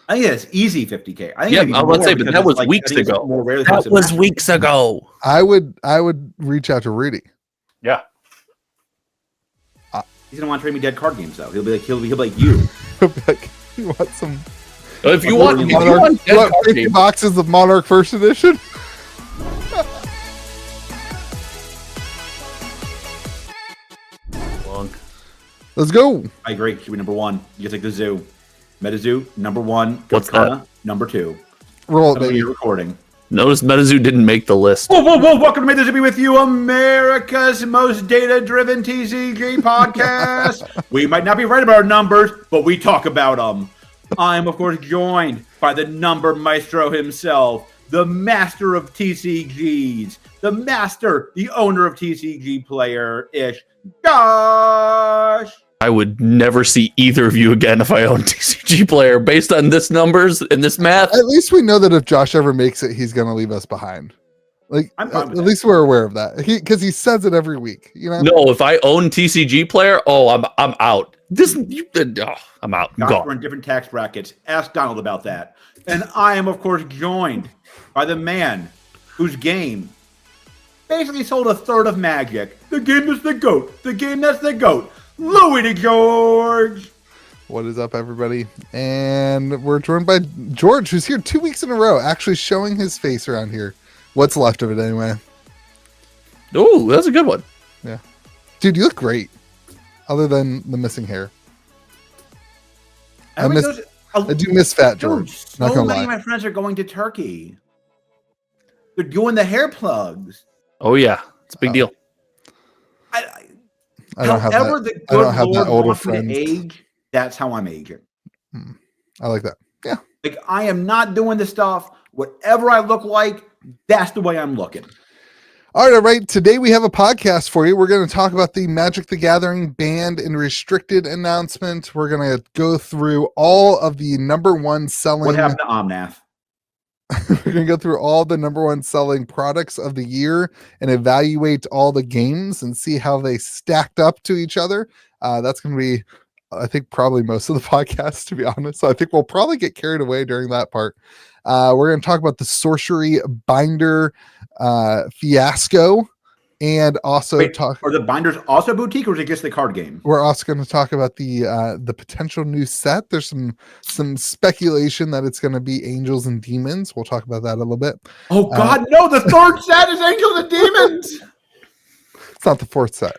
I think that's easy 50K. I think I was about to say, but that was weeks ago. That was weeks ago. I would reach out to Rudy. Yeah. He's gonna want to trade me dead card games though. He'll be like you. He'll be like, you want some? If you want 50 boxes of Monarch First Edition. Let's go. I agree. Should be number one. You just like the zoo. MetaZoo, number one. What's that? Number two. Roll it, baby. You're recording. Notice MetaZoo didn't make the list. Whoa. Welcome to MetaZoo, be with you, America's most data-driven TCG podcast. We might not be right about our numbers, but we talk about them. I'm, of course, joined by the number maestro himself, the master of TCGs, the owner of TCG Player-ish, Josh. I would never see either of you again if I owned TCG Player based on this numbers and this math. At least we know that if Josh ever makes it, he's going to leave us behind. Like, at least we're aware of that because he says it every week. You know? No, if I own TCG Player, I'm out. I'm out. I'm gone. We're in different tax brackets. Ask Donald about that. And I am, of course, joined by the man whose game basically sold a third of Magic. The game that's the GOAT. The game that's the GOAT. Louis DeGeorge. What is up, everybody? And we're joined by George, who's here 2 weeks in a row, actually showing his face around here. What's left of it, anyway. Oh, that's a good one. Yeah. Dude, you look great. Other than the missing hair. I do miss Fat George. Dude, so many of my friends are going to Turkey. They're doing the hair plugs. Oh, yeah. It's a big deal. I don't have that older friend. Age, that's how I'm aging. I like that. Yeah. Like, I am not doing the stuff. Whatever I look like, that's the way I'm looking. All right. Today we have a podcast for you. We're going to talk about the Magic the Gathering banned and restricted announcement. We're going to go through all of the number one selling. What happened to Omnath? We're going to go through all the number one selling products of the year and evaluate all the games and see how they stacked up to each other. That's going to be, I think, probably most of the podcast, to be honest. So I think we'll probably get carried away during that part. We're going to talk about the Sorcery Binder fiasco and also are the binders also boutique or is it just the card game? We're also going to talk about the potential new set. There's some speculation that it's going to be Angels and Demons. We'll talk about that a little bit. Oh God, no! The third set is Angels and Demons. It's not the fourth set.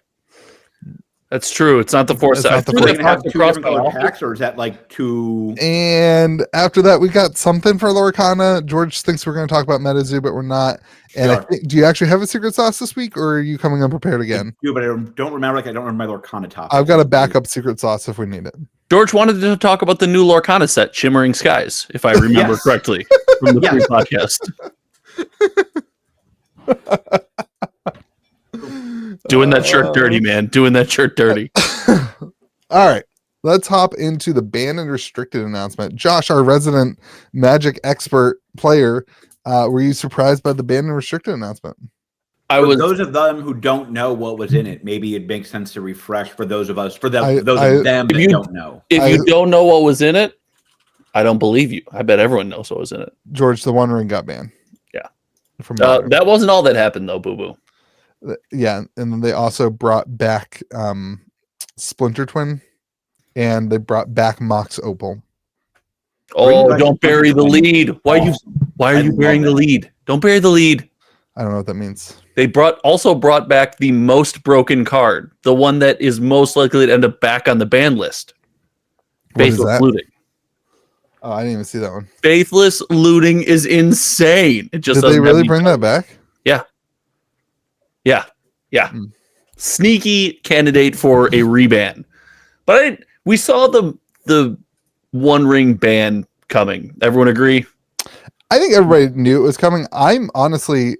That's true. It's not the fourth set. Have two different colored packs, or is that like two? And after that, we got something for Lorcana. George thinks we're going to talk about MetaZoo, but we're not. And sure. Do you actually have a secret sauce this week, or are you coming unprepared again? I do, but I don't remember. I don't remember my Lorcana topic. I've got a backup secret sauce if we need it. George wanted to talk about the new Lorcana set, Shimmering Skies, if I remember correctly from the pre-podcast. Doing that shirt dirty, man. Doing that shirt dirty. All right. Let's hop into the banned and restricted announcement. Josh, our resident Magic expert player, were you surprised by the banned and restricted announcement? For those of them who don't know what was in it, maybe it makes sense to refresh for those of us, those of them that don't know. If you don't know what was in it, I don't believe you. I bet everyone knows what was in it. George, the One Ring got banned. Yeah. That wasn't all that happened, though, boo-boo. Yeah, and then they also brought back Splinter Twin, and they brought back Mox Opal. Oh, don't bury the lead. Why are you burying the lead? Don't bury the lead. I don't know what that means. They also brought back the most broken card, the one that is most likely to end up back on the ban list. Faithless Looting. Oh, I didn't even see that one. Faithless Looting is insane. It just Did they really bring that back? Yeah. Sneaky candidate for a reban. But we saw the One Ring ban coming. Everyone agree? I think everybody knew it was coming. I'm honestly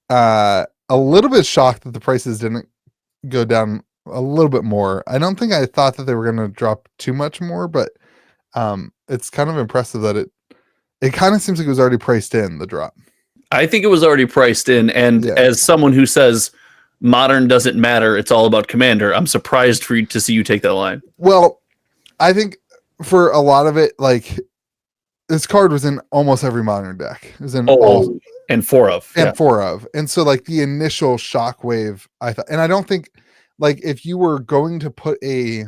a little bit shocked that the prices didn't go down a little bit more. I don't think I thought that they were going to drop too much more, but it's kind of impressive that it kind of seems like it was already priced in, the drop. I think it was already priced in, and as someone who says Modern doesn't matter, it's all about Commander, I'm surprised to see you take that line. Well, I think for a lot of it, like, this card was in almost every modern deck. It was in all and four of. And so like the initial shockwave, I thought, and I don't think like if you were going to put a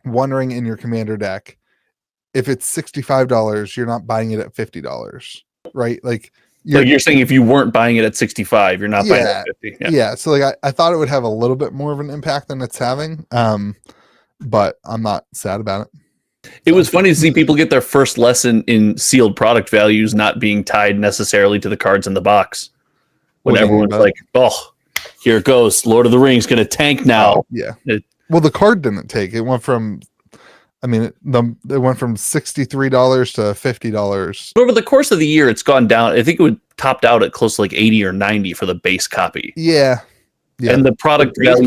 One Ring in your commander deck, if it's $65, you're not buying it at $50, right? Like you're saying if you weren't buying it at 65, you're not buying it at 50. Yeah. So like I thought it would have a little bit more of an impact than it's having. But I'm not sad about it. It was funny to see people get their first lesson in sealed product values not being tied necessarily to the cards in the box. When everyone's like, oh, here it goes. Lord of the Rings going to tank now. Oh, yeah. Well, the card didn't take. It went from, it went from $63 to $50. Over the course of the year, it's gone down. I think it would topped out at close to like 80 or 90 for the base copy. Yeah. And the product value.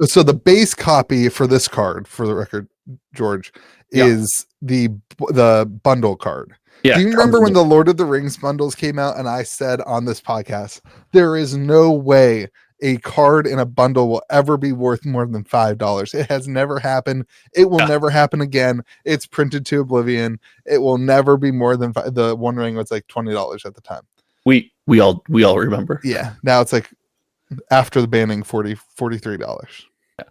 So the base copy for this card, for the record, George, is the bundle card. Yeah. Do you remember when the Lord of the Rings bundles came out and I said on this podcast, there is no way a card in a bundle will ever be worth more than $5. It has never happened. It will never happen again. It's printed to oblivion. It will never be more than the One Ring was like $20 at the time. We all remember. Yeah. Now it's like after the banning $43. Yeah.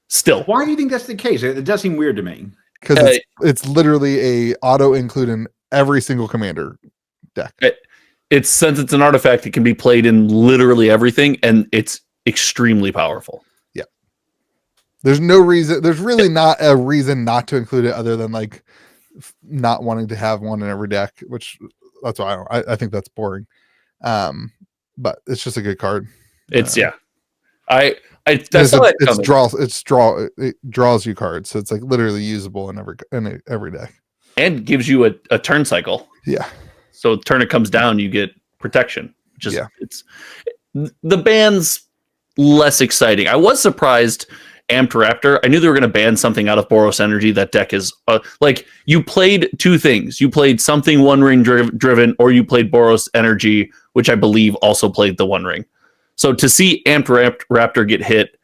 Still. Why do you think that's the case? It does seem weird to me. Because it's literally a auto include in every single commander deck. It's since it's an artifact, it can be played in literally everything, and it's extremely powerful. Yeah. There's no reason. There's really not a reason not to include it other than like not wanting to have one in every deck, which that's why I think that's boring. But it's just a good card. It draws you cards, so it's like literally usable in every deck, and gives you a turn cycle. Yeah. So turn it comes down, you get protection. It's the ban's less exciting. I was surprised. Amped Raptor. I knew they were going to ban something out of Boros Energy. That deck is like you played two things. You played something One Ring driven, or you played Boros Energy, which I believe also played the One Ring. So to see Amped Raptor get hit,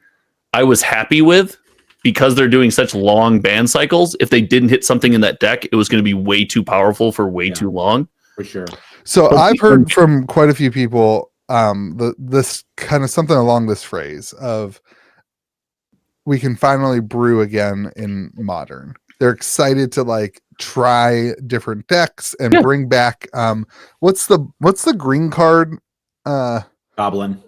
I was happy with, because they're doing such long ban cycles. If they didn't hit something in that deck, it was going to be way too powerful for way too long. For sure. So I've heard from quite a few people this kind of something along this phrase of we can finally brew again in Modern. They're excited to like try different decks and bring back what's the green card? Goblin.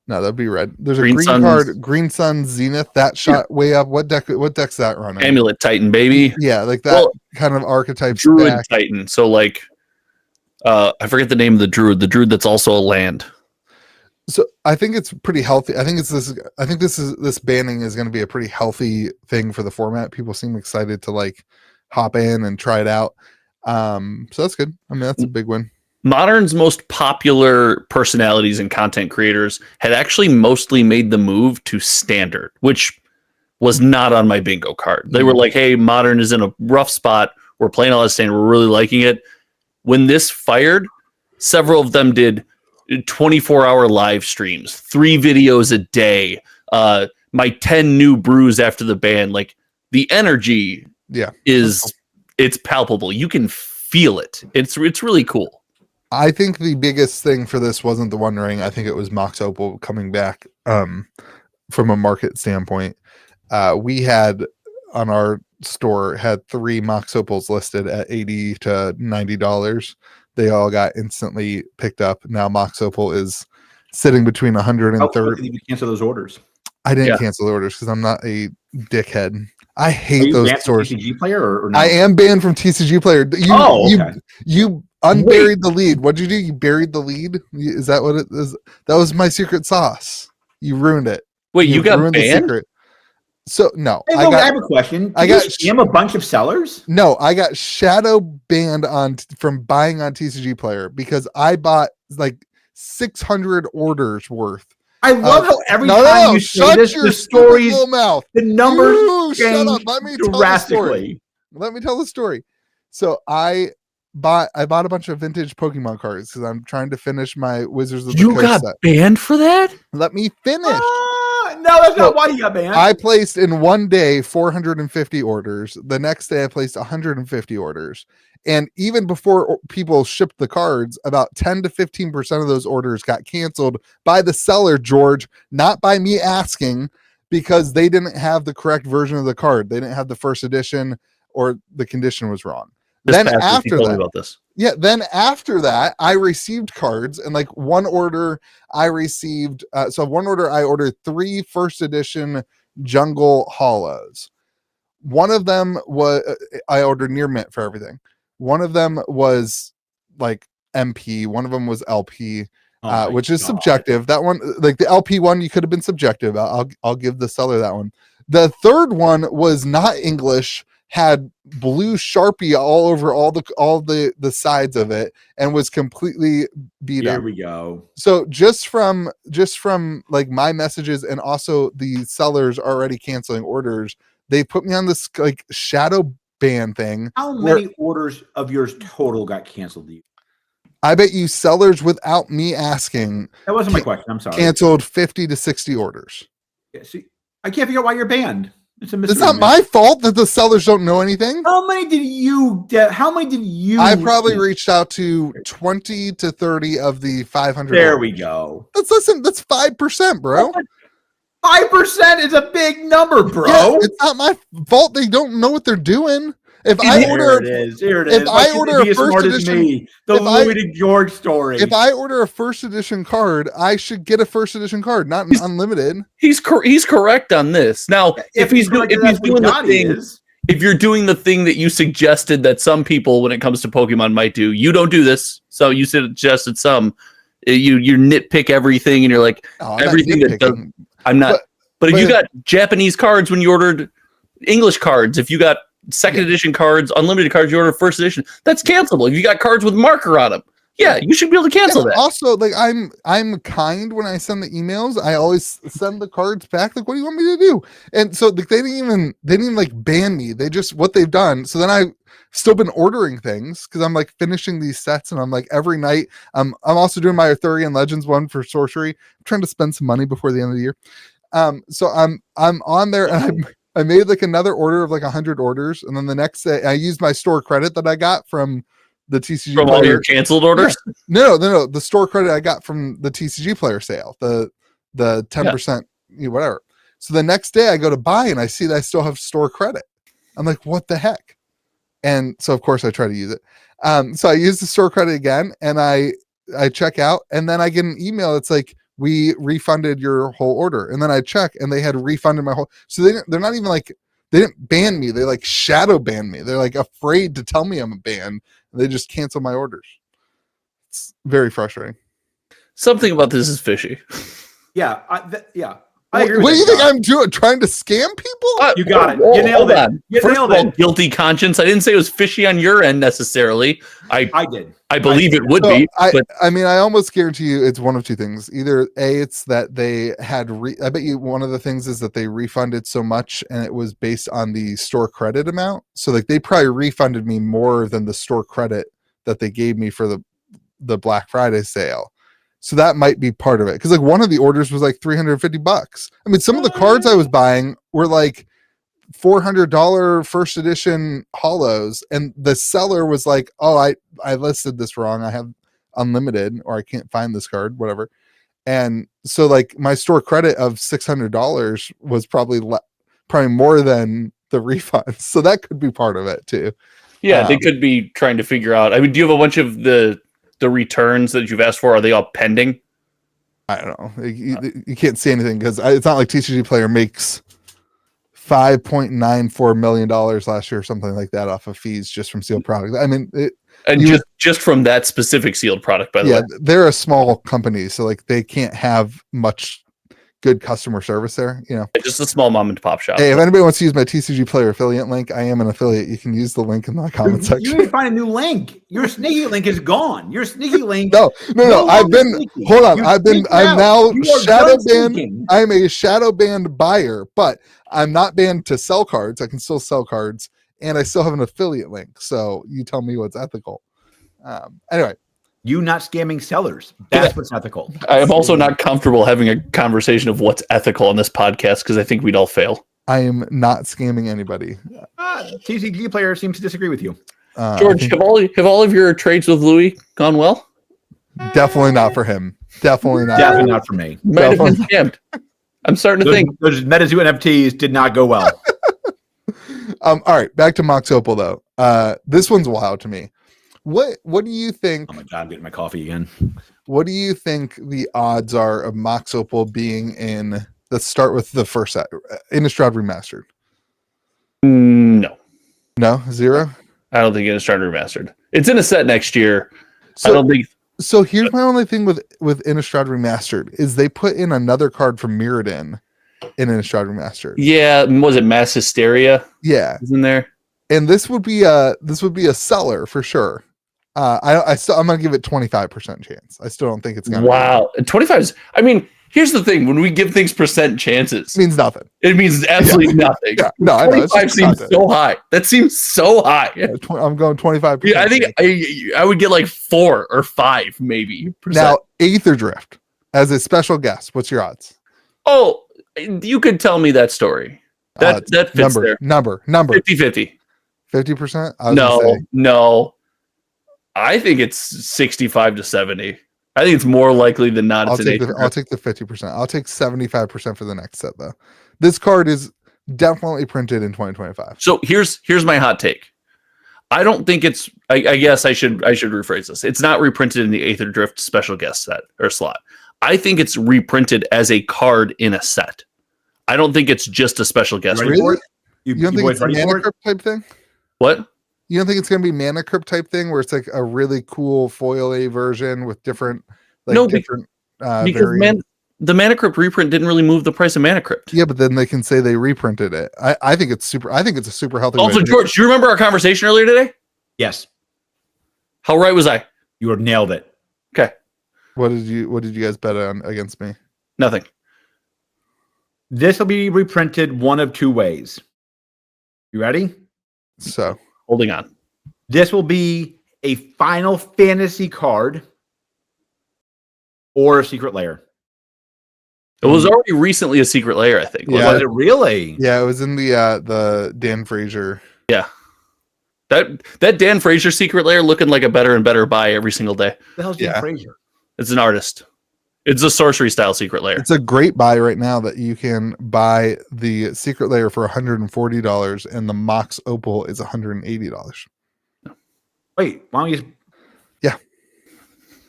No, that'd be red. There's a green card, Green Sun Zenith, that shot way up. What deck's that running? Amulet Titan, baby. Yeah, like that kind of archetype. Druid Titan. So like I forget the name of the druid that's also a land. So I think it's pretty healthy. I think this banning is going to be a pretty healthy thing for the format. People seem excited to like hop in and try it out. So that's good. I mean, that's a big win. Modern's most popular personalities and content creators had actually mostly made the move to Standard, which was not on my bingo card. They were like, hey, Modern is in a rough spot. We're playing all this Standard. We're really liking it. When this fired, several of them did 24-hour live streams, 3 videos a day, my 10 new brews after the ban. Like the energy it's palpable. You can feel it. It's really cool. I think the biggest thing for this wasn't the One Ring. I think it was Mox Opal coming back from a market standpoint. We had on our store had 3 Mox Opals listed at $80 to $90. They all got instantly picked up. Now Mox Opal is sitting between 100 and 30. You cancel those orders. I didn't cancel the orders because I'm not a dickhead. I hate those stores. TCG player or no? I am banned from TCG player. You unburied the lead. What'd you do? You buried the lead? Is that what it is? That was my secret sauce. You ruined it. Wait, you got banned? So no, I have a question. I got scam a bunch of sellers. No, I got shadow banned from buying on TCG Player because I bought like 600 orders worth. I love how every time you say this, the stories, mouth. The numbers change Let me drastically. Let me tell the story. So I bought a bunch of vintage Pokemon cards because I'm trying to finish my Wizards of the Coast set. You got banned for that? Let me finish. that's not why you got banned. I placed in one day 450 orders. The next day I placed 150 orders. And even before people shipped the cards, about 10 to 15% of those orders got canceled by the seller, George, not by me asking, because they didn't have the correct version of the card. They didn't have the first edition, or the condition was wrong. Then after that, about this. Yeah, then after that, I received cards, and like one order I received. One order I ordered 3 first edition Jungle Hollows. One of them was I ordered near mint for everything. One of them was like MP. One of them was LP, which is subjective. That one, like the LP one, you could have been subjective. I'll give the seller that one. The third one was not English, had blue Sharpie all over all the sides of it, and was completely beat up. Here we go. So just from like my messages, and also the sellers already canceling orders, they put me on this like shadow ban thing. How many orders of yours total got canceled? I bet you sellers, without me asking, That wasn't my question. I'm sorry. canceled 50 to 60 orders. Yeah, see, I can't figure out why you're banned. It's not my fault that the sellers don't know anything. How many did you? I probably reached out to 20 to 30 of the 500. There we go. That's 5%, bro. 5% is a big number, bro. Yeah, it's not my fault. They don't know what they're doing. If I order, here it is. If I order a first edition, the Louis to George story. If I order a first edition card, I should get a first edition card, not unlimited. He's correct on this. Now, if you're doing the thing that you suggested that some people, when it comes to Pokemon, might do, you don't do this. So you suggested some. You nitpick everything, and you're like everything that does. I'm not. But if you got Japanese cards when you ordered English cards, if you got second edition cards, unlimited cards, you order first edition, that's cancelable. If you got cards with marker on them, you should be able to cancel that. Also, like I'm kind when I send the emails. I always send the cards back. Like, what do you want me to do? And so like, they didn't even like ban me. They just, what they've done. So then I still been ordering things because I'm like finishing these sets, and I'm like every night. I'm also doing my Arthurian Legends one for sorcery. I'm trying to spend some money before the end of the year. So I'm on there, and I made like another order of like 100 orders, and then the next day I used my store credit that I got from the TCG from all your canceled orders. Yeah. No, the store credit I got from the TCG player sale, the 10%, whatever. So the next day I go to buy, and I see that I still have store credit. I'm like, what the heck? And so of course I try to use it. So I use the store credit again, and I check out, and then I get an email. It's like, we refunded your whole order. And then I check, and they had refunded my whole. So they're not even like, they didn't ban me. They like shadow ban me. They're like afraid to tell me I'm a ban. They just cancel my orders. It's very frustrating. Something about this is fishy. Yeah. I agree. What do you think I'm doing? Trying to scam people? You got it. You nailed it. First of all, guilty conscience. I didn't say it was fishy on your end necessarily. I did. I believe it would be. I mean, I almost guarantee you it's one of two things. Either it's that they had. I bet you one of the things is that they refunded so much, and it was based on the store credit amount. So like they probably refunded me more than the store credit that they gave me for the Black Friday sale. So that might be part of it. Because like one of the orders was like $350. I mean, some of the cards I was buying were like $400 first edition hollows, and the seller was like, oh, I listed this wrong. I have unlimited, or I can't find this card, whatever. And so like my store credit of $600 was probably more than the refund. So that could be part of it too. Yeah, they could be trying to figure out. I mean, do you have a bunch of the returns that you've asked for? Are they all pending? I don't know. You can't see anything because it's not like TCG Player makes $5.94 million last year or something like that off of fees just from sealed products. I mean, just from that specific sealed product, by the way. They're a small company, so like they can't have much good customer service there, just a small mom and pop shop. Hey, if anybody wants to use my TCG Player affiliate link, I am an affiliate. You can use the link in the comment section. You need to find a new link. Your sneaky link is gone. Your sneaky link. No. I'm now shadow banned. I'm a shadow banned buyer, but I'm not banned to sell cards. I can still sell cards, and I still have an affiliate link. So you tell me what's ethical. Anyway, You not scamming sellers. That's what's ethical. I am also not comfortable having a conversation of what's ethical on this podcast because I think we'd all fail. I am not scamming anybody. TCG player seems to disagree with you. George, have all of your trades with Louis gone well? Definitely not for him. Definitely not. Definitely not for me. Might have been scammed. I'm starting to think. Those MetaZoo NFTs did not go well. All right, back to Mox Opal though. This one's wild to me. What do you think? Oh my god, I'm getting my coffee again. What do you think the odds are of Mox Opal being in? Let's start with the first set, Innistrad Remastered. No, 0. I don't think it's started remastered. It's in a set next year. So, I don't think. So here's my only thing with Innistrad Remastered is they put in another card from Mirrodin in Innistrad Remastered. Yeah, was it Mass Hysteria? Yeah, Is in there? and this would be a seller for sure. I'm gonna give it 25% chance. I still don't think it's gonna. Wow, 25 is. I mean, here's the thing: when we give things percent chances, It means nothing. it means absolutely nothing. Yeah, no, I know. It's 25 just seems content. so high. That seems so high. Yeah, I'm going 25%. Yeah, I think I would get like 4 or 5 maybe percent. Now Aether Drift as a special guest. What's your odds? Oh, you could tell me that story. That fits there. Number 50-50. 50%. No. I think it's 65 to 70. I think it's more likely than not. I'll take the 50%. I'll take 75% for the next set though. This card is definitely printed in 2025. So here's my hot take. I don't think it's. I guess I should rephrase this. It's not reprinted in the Aether Drift special guest set or slot. I think it's reprinted as a card in a set. I don't think it's just a special guest. Really? You don't think boys it's a ready Mana for it? Crypt type thing? What? You don't think it's going to be Mana Crypt type thing where it's like a really cool foil A version with different Because variants? the Mana Crypt reprint didn't really move the price of Mana Crypt. Yeah, but then they can say they reprinted it. I think it's super. I think it's a super healthy. way Also, to do George, do you remember our conversation earlier today? Yes, How right was I? you have nailed it. Okay, it. What did you guys bet on against me? nothing. This will be reprinted one of two ways. You ready? So Holding on. This will be a Final Fantasy card or a Secret Lair. It was already recently a secret layer, I think. Yeah. Was it really? yeah, it was in the Dan Fraser. Yeah. That Dan Fraser secret layer looking like a better and better buy every single day. What the hell's Dan Yeah. Fraser? It's an artist. It's a sorcery style secret layer. It's a great buy right now that you can buy the secret layer for $140 and the Mox Opal is $180. Wait, why don't you? Yeah.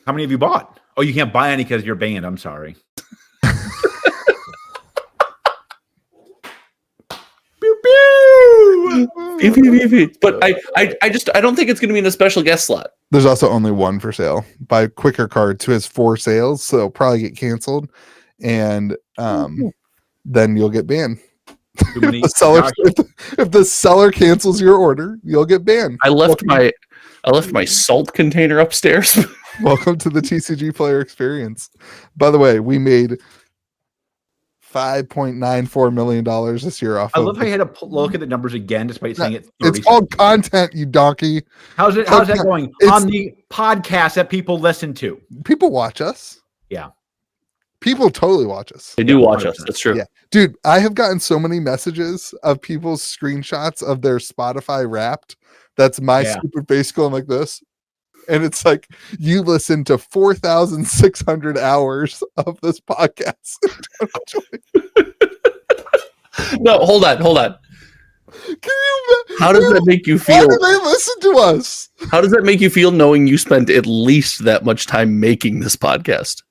How many have you bought? Oh, you can't buy any because you're banned. I'm sorry. Pew, pew. But I don't think it's going to be in the special guest slot. There's also only one for sale by Quicker Cards, who has 4 sales, so it'll probably get canceled, and then you'll get banned. Too many- If the seller cancels your order, you'll get banned. I left my salt container upstairs. Welcome to the TCG player experience. By the way, we made $5.94 million this year off. I love how you had to look at the numbers again, despite saying it. It's called content, you donkey. How's that going It's- on the podcast that people listen to? People watch us. Yeah. People totally watch us. They do watch us. That's true. Yeah. Dude, I have gotten so many messages of people's screenshots of their Spotify Wrapped. That's my Yeah. stupid face going like this. And it's like, you listen to 4,600 hours of this podcast. No, hold on. Can you, How does that make you why feel? do they listen to us? How does that make you feel knowing you spent at least that much time making this podcast?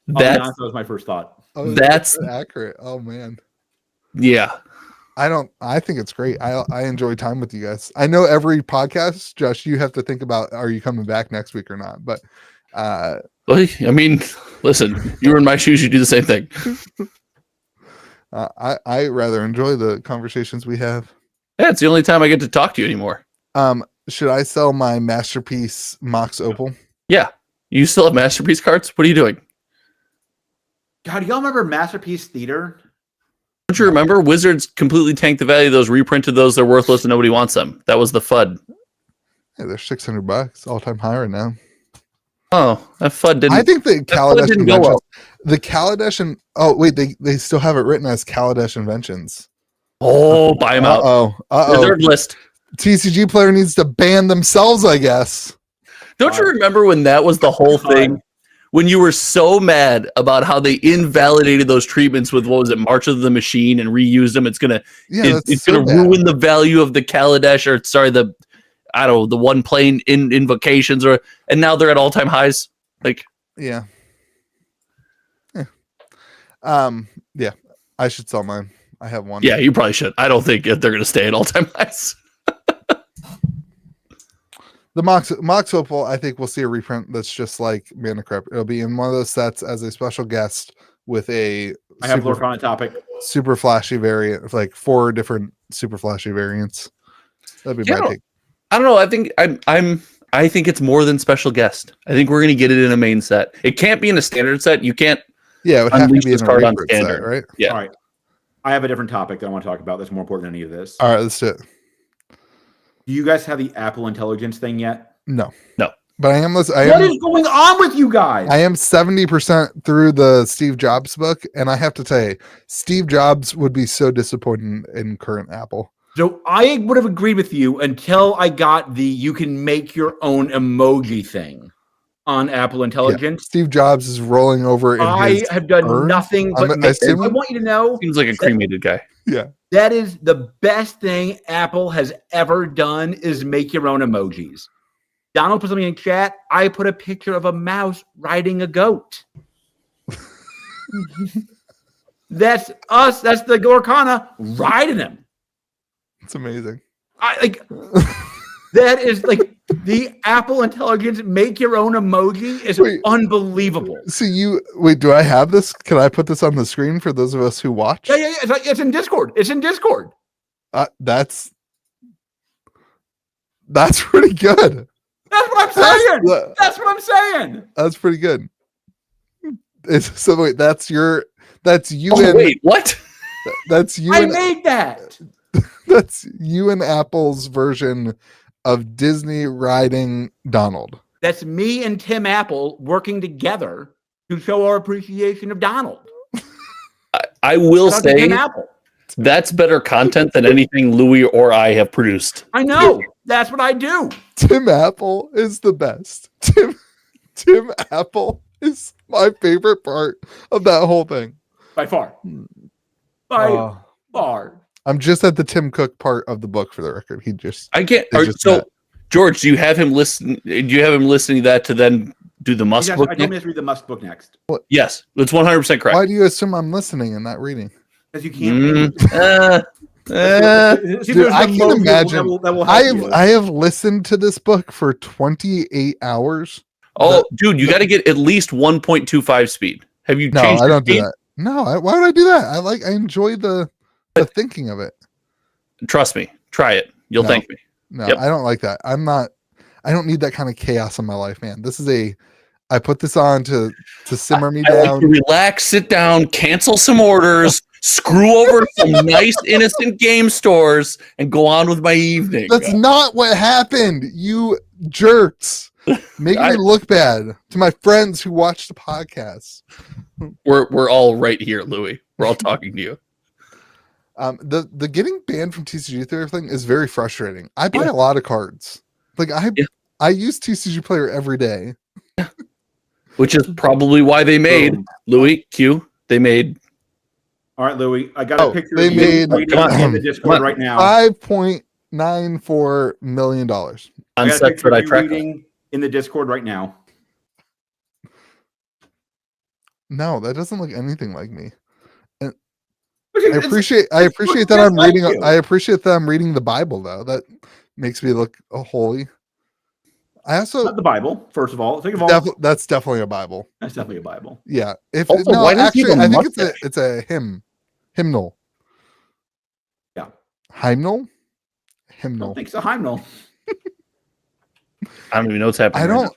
That was my first thought. Oh, That's- accurate. Oh man. Yeah. I think it's great. I enjoy time with you guys. I know every podcast, Josh, you have to think about, are you coming back next week or not? But Well, I mean, listen, you were in my shoes, you do the same thing. I rather enjoy the conversations we have. Yeah, it's the only time I get to talk to you anymore. Should I sell my masterpiece Mox Opal? Yeah. You still have masterpiece cards? What are you doing? God, do y'all remember Masterpiece Theater? Don't you remember? Wizards completely tanked the value of those, reprinted those, they're worthless and nobody wants them. That was the FUD. Yeah, they're $600 all time high right now. Oh, that FUD didn't. I think the that FUD Kaladesh didn't go Inventions, well. the Kaladesh and they still have it written as Kaladesh Inventions. Oh, buy them out. Reserve list. TCG player needs to ban themselves, I guess. Don't you remember when that was the whole thing? When you were so mad about how they invalidated those treatments with, what was it, March of the Machine, and reused them? It's gonna ruin the value of the Kaladesh, or the one playing in invocations, and now they're at all-time highs. Like, yeah. I should sell mine. I have one. Yeah, you probably should. I don't think they're gonna stay at all-time highs. The Mox Opal, I think we'll see a reprint that's just like Mana Crypt. It'll be in one of those sets as a special guest with I have lurk on a topic. Super flashy variant, like 4 different super flashy variants. That'd be my take. I don't know. I think I think it's more than special guest. I think we're gonna get it in a main set. It can't be in a standard set. You can't. Yeah, it would have to be in a card on standard standard, set, right? Yeah. All right. I have a different topic that I want to talk about that's more important than any of this. All right, let's do it. Do you guys have the Apple Intelligence thing yet? No. No. But I am. What is going on with you guys? I am 70% through the Steve Jobs book, and I have to tell you, Steve Jobs would be so disappointed in current Apple. So I would have agreed with you until I got the you can make your own emoji thing on Apple Intelligence. Yeah. Steve Jobs is rolling over. I have done nothing but I want you to know. Seems like a cremated guy. Yeah. That is the best thing Apple has ever done is make your own emojis. Donald put something in chat. I put a picture of a mouse riding a goat. That's us. That's the Gorkana riding him. It's amazing. That is like the Apple Intelligence make your own emoji is unbelievable. So do I have this? Can I put this on the screen for those of us who watch? Yeah. It's in Discord. It's in Discord. That's pretty good. That's what I'm saying. That's what I'm saying. That's pretty good. That's you. Wait, what? That's you. I made that. That's you and Apple's version of Disney riding Donald. That's me and Tim Apple working together to show our appreciation of Donald. I will say that's better content than anything Louis or I have produced. I know. That's what I do. Tim Apple is the best. Tim Apple is my favorite part of that whole thing. By far. By far. I'm just at the Tim Cook part of the book for the record. George, do you have him listen? Do you have him listening to that to then do the Musk book? I told him to read the Musk book next. What? Yes, that's 100% correct. Why do you assume I'm listening and not reading? Because you can't. Dude, I can imagine. I have listened to this book for 28 hours. Oh, dude, you got to get at least 1.25 speed. Have you? No, I don't do that. No, why would I do that? I enjoy the thinking of it. Trust me, try it. You'll thank me. No, I don't like that. I don't need that kind of chaos in my life, man. I put this on to simmer me down. Like to relax, sit down, cancel some orders, screw over some nice innocent game stores, and go on with my evening. That's not what happened, you jerks. Making me look bad to my friends who watch the podcast. We're all right here, Louis. We're all talking to you. The getting banned from TCG Theater thing is very frustrating. I buy a lot of cards. I use TCG Player every day. Which is probably why they made Louis Q. They made. All right, Louis. I got a picture. They made in the Discord right now. $5.94 million on sets that I track. In the Discord right now. No, that doesn't look anything like me. And I appreciate that I'm reading. I appreciate that I'm reading the Bible, though. That makes me look holy. I also not the Bible. First of all, that's definitely a Bible. That's definitely a Bible. Yeah. I think it's a hymnal. Yeah. Hymnal. I don't think it's a hymnal. I don't even know what's happening.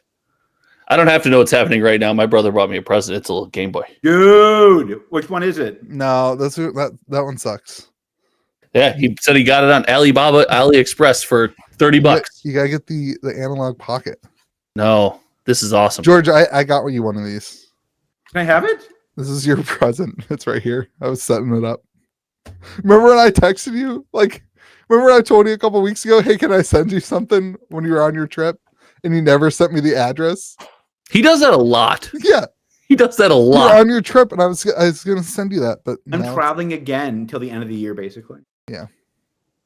I don't have to know what's happening right now. My brother brought me a present. It's a little Game Boy. Dude, which one is it? No, that one sucks. Yeah, he said he got it on AliExpress for $30. You gotta get the analog pocket. No, This is awesome. George, I got you one of these. Can I have it? This is your present. It's right here. I was setting it up. Remember when I texted you? Remember I told you a couple weeks ago, hey, can I send you something when you were on your trip? And you never sent me the address. He does that a lot. Yeah. He does that a You were lot. on your trip, and I was going to send you that, but I'm now traveling again until the end of the year, basically. you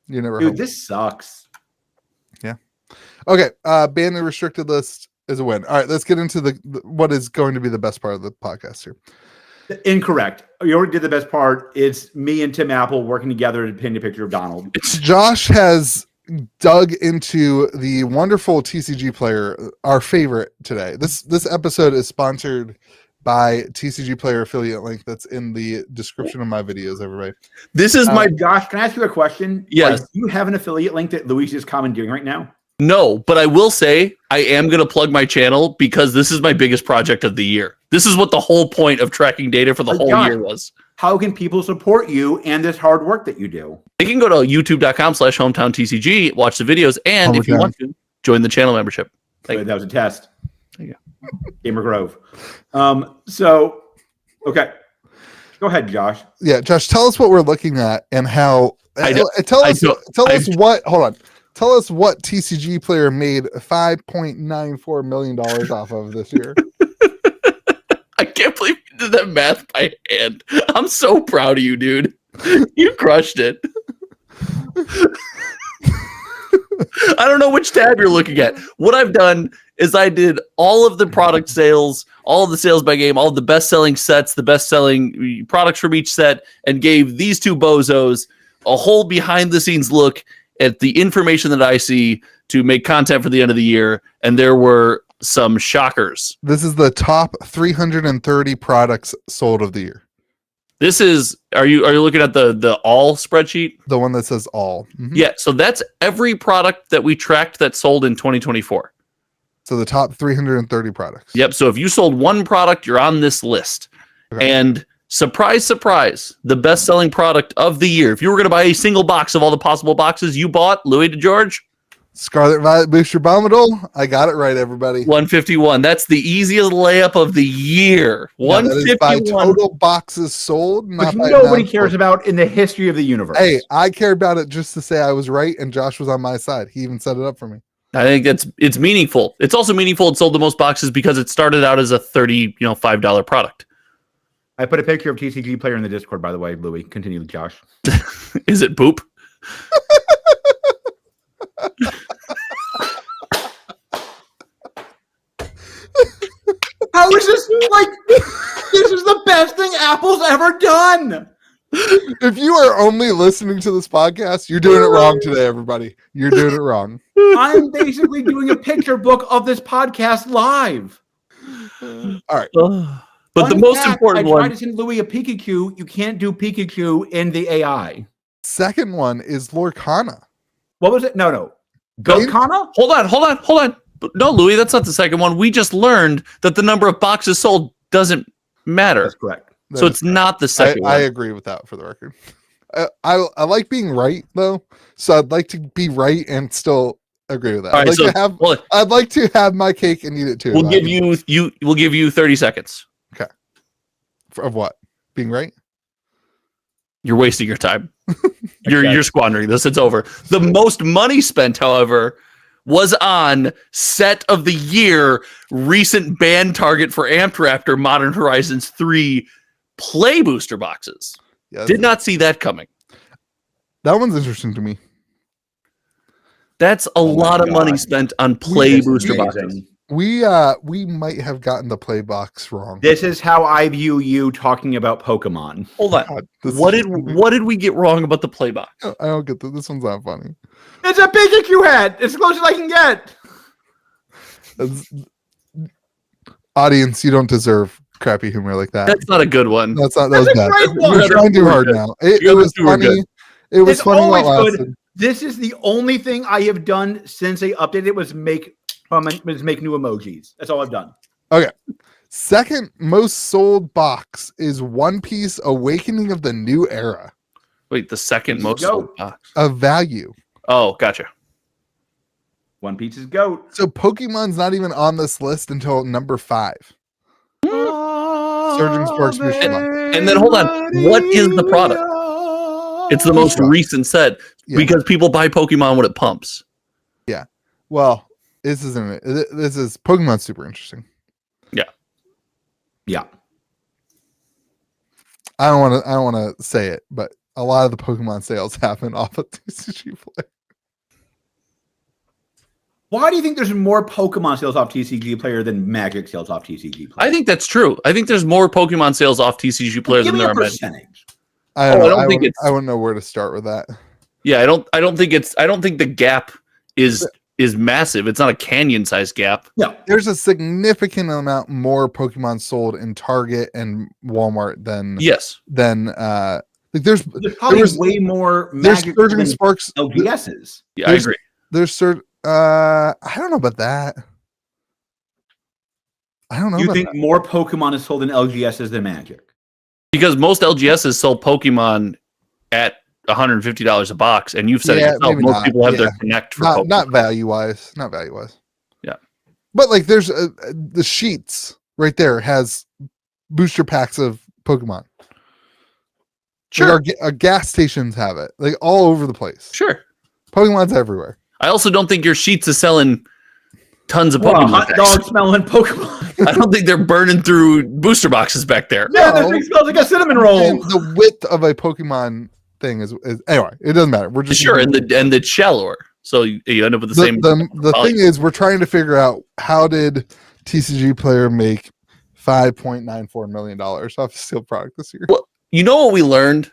never. Dude, home. this sucks. Okay, ban the restricted list is a win. All right, let's get into the what is going to be the best part of the podcast here. Incorrect. You already did the best part. It's me and Tim Apple working together to paint a picture of Donald. Josh has dug into the wonderful TCG player, our favorite today. This episode is sponsored by TCG player affiliate link that's in the description of my videos, everybody. This is my Josh, can I ask you a question? Yes. Do you have an affiliate link that Luis is commandeering right now? no, but I will say I am going to plug my channel because this is my biggest project of the year. This is what the whole point of tracking data for the whole year was. How can people support you and this hard work that you do? They can go to youtube.com/hometowntcg, watch the videos, and if you want to, join the channel membership. That was a test. There you Gamer Grove. Okay. Go ahead, Josh. Yeah, Josh, tell us what we're looking at and how. Tell us what TCG player made $5.94 million off of this year. I can't believe you did that math by hand. I'm so proud of you, dude. You crushed it. I don't know which tab you're looking at. What I've done is I did all of the product sales, all of the sales by game, all of the best-selling sets, the best-selling products from each set, and gave these two bozos a whole behind-the-scenes look at the information that I see to make content for the end of the year, and there were some shockers. This is the top 330 products sold of the year. This is are you looking at the all spreadsheet? The one that says all. Mhm. Yeah, so that's every product that we tracked that sold in 2024. So the top 330 products. Yep, so if you sold one product, you're on this list. Okay. And surprise, surprise, the best-selling product of the year. If you were going to buy a single box of all the possible boxes you bought, Louis DeGeorge, Scarlet Violet Booster Bombadil. I got it right, everybody. 151. That's the easiest layup of the year. Yeah, that is by 151. total boxes sold. Which Not by nobody non- cares about in the history of the universe. Hey, I care about it just to say I was right, and Josh was on my side. He even set it up for me. I think it's meaningful. It's also meaningful it sold the most boxes because it started out as a $5 product. I put a picture of TCG player in the Discord, by the way, Louis. Continue, Josh. Is it poop? How is this this is the best thing Apple's ever done? If you are only listening to this podcast, you're doing it wrong today, everybody. You're doing it wrong. I'm basically doing a picture book of this podcast live. All right. But the Fun most fact, important I tried one. to send Louis a Pikachu. You can't do Pikachu in the AI. Second one is Lorcana. What was it? No. Gokana? Hold on. No, Louis, that's not the second one. We just learned that the number of boxes sold doesn't matter. That's correct. So it's not the second I one. agree with that for the record. I like being right though, so I'd like to be right and still agree with that. All right, I'd like to have my cake and eat it too. We'll give you 30 seconds. Of what? Being right? You're wasting your time. You're squandering this. It's over. The most money spent, however, was on set of the year, recent ban target for Amped Raptor Modern Horizons 3 play booster boxes. Yeah, Did not see that coming. that one's interesting to me. That's a lot of money God. spent on play booster amazing. boxes. We might have gotten the play box wrong. This is how I view you talking about Pokemon. Hold on. God, this What is- did we get wrong about the play box? I don't get this. This one's not funny. It's a Pikachu hat. It's as close as I can get. It's- audience, you don't deserve crappy humor like that. That's not a good one. That was a bad. great one. We're trying too hard now. It The other was two were funny. good. It was It's funny while it always good. lasted. This is the only thing I have done since they updated it was make new emojis. That's all I've done. Okay. Second most sold box is One Piece Awakening of the New Era Wait, the second most Go. sold box. of value. Oh, gotcha. One Piece is GOAT. So Pokemon's not even on this list until number 5. Surging Sparks Booster Box. And then hold on, what is the product? It's the most recent set because people buy Pokemon when it pumps. Yeah. Well, this isn't it. This is Pokemon's super interesting. Yeah. I don't want to say it, but a lot of the Pokemon sales happen off of TCG Play. Why do you think there's more Pokemon sales off TCG Player than Magic sales off TCG Player? I think that's true. I think there's more Pokemon sales off TCG Player than there are Magic. Percentage. I wouldn't know where to start with that. Yeah, I don't think the gap is massive. It's not a canyon-sized gap. No. There's a significant amount more Pokemon sold in Target and Walmart than like there's probably way more Magic Surging Sparks LGSs. Yeah, I agree. I don't know about that. I don't know. You think more Pokemon is sold in LGSs than Magic? Because most LGSs sell Pokemon at $150 a box, and you've said it yourself. Most people have their Connect for Pokemon. Not value wise. Not value wise. Yeah, but like there's the sheets right there has booster packs of Pokemon. Sure, like our gas stations have it, like all over the place. Sure, Pokemon's everywhere. I also don't think your sheets is selling tons of Pokemon. Hot dog smelling Pokemon. I don't think they're burning through booster boxes back there. Yeah, this thing smells like a cinnamon roll. And the width of a Pokemon thing is anyway. It doesn't matter. We're just sure, and the shallower, so you end up with the same. The thing is, we're trying to figure out how did TCG Player make $5.94 million off steel product this year. Well, you know what we learned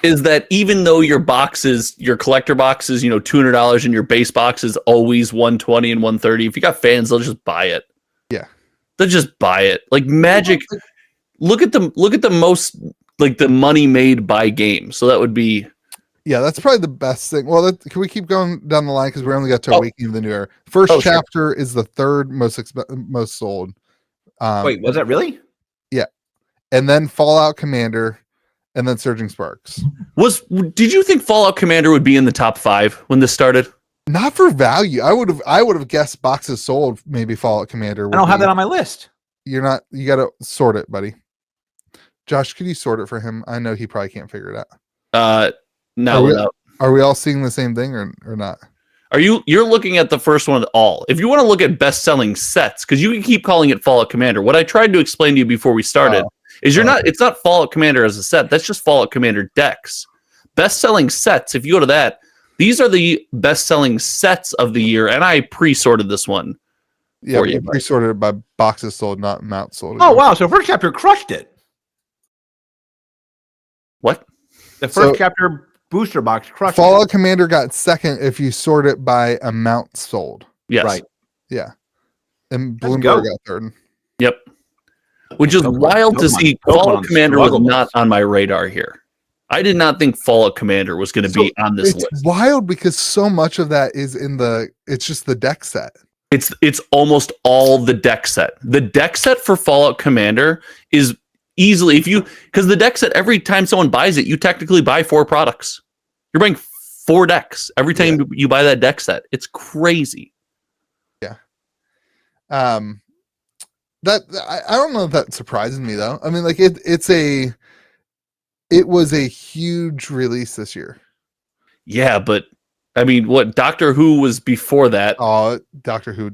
is that even though your boxes, your collector boxes, $200, and your base box is always $120 and $130. If you got fans, they'll just buy it. Yeah, they'll just buy it. Like Magic, look at the most like the money made by game. So that would be. Yeah, that's probably the best thing. Well, can we keep going down the line because we only got to Awakening of the New Era. First chapter is the third most sold. Wait, was that really? Yeah, and then Fallout Commander. And then Surging Sparks. Did you think Fallout Commander would be in the top 5 when this started? Not for value. I would have guessed boxes sold. Maybe Fallout Commander. I don't have that on my list. You're not. You got to sort it, buddy. Josh, could you sort it for him? I know he probably can't figure it out. No. Are we all seeing the same thing or not? You're looking at the first one all. If you want to look at best-selling sets, because you can keep calling it Fallout Commander. What I tried to explain to you before we started. It's not Fallout Commander as a set. That's just Fallout Commander decks. Best-selling sets, if you go to that, these are the best-selling sets of the year, and I pre-sorted this one. Yeah, we pre-sorted it by boxes sold, not amounts sold. Oh, wow. So first chapter crushed it. What? The first chapter booster box crushed Fallout Commander got second if you sort it by amount sold. Yes. Right. Yeah. And Bloomberg got third. Yep. Which is wild to see. Fallout Commander was not on my radar here. I did not think Fallout Commander was going to be on this list. It's wild because so much of that is it's just the deck set. It's almost all the deck set. The deck set for Fallout Commander is easily, because the deck set, every time someone buys it, you technically buy 4 products. You're buying 4 decks every time you buy that deck set. It's crazy. Yeah. That I don't know if that surprises me though. I mean, like it was a huge release this year. Yeah, but I mean, what Doctor Who was before that? Oh, Doctor Who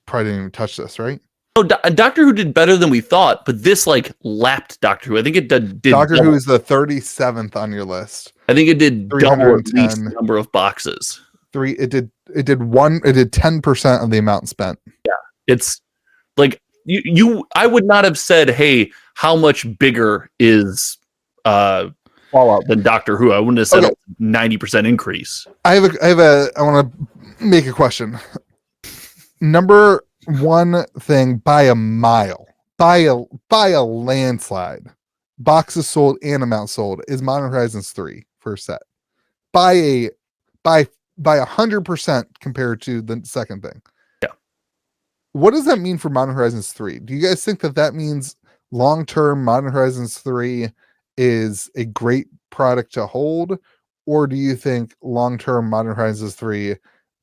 probably didn't even touch this, right? No, Doctor Who did better than we thought, but this like lapped Doctor Who. I think it did Doctor Who is the 37th on your list. I think it did double at least the number of boxes. It did 10% of the amount spent. Yeah, it's like. I would not have said, hey, how much bigger is Fallout than Doctor Who? I wouldn't have said 90% increase. I want to make a question. Number one thing by a mile, by a landslide, boxes sold and amount sold is Modern Horizons 3 for a set. By 100% compared to the second thing. What does that mean for Modern Horizons 3? Do you guys think that means long-term Modern Horizons 3 is a great product to hold? Or do you think long-term Modern Horizons 3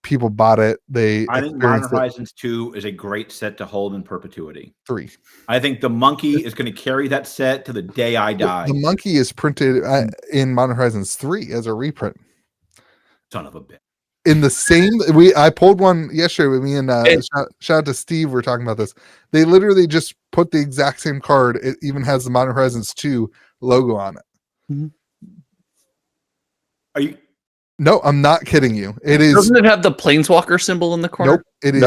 people bought it. They I think Modern experienced it. Horizons 2 is a great set to hold in perpetuity. 3. I think the monkey is going to carry that set to the day I die. The monkey is printed in Modern Horizons 3 as a reprint. Son of a bitch. In the same, I pulled one yesterday with me and shout out to Steve. We're talking about this. They literally just put the exact same card. It even has the Modern Horizons 2 logo on it. Mm-hmm. Are you? No, I'm not kidding you. It is. Doesn't it have the Planeswalker symbol in the corner? Nope. It is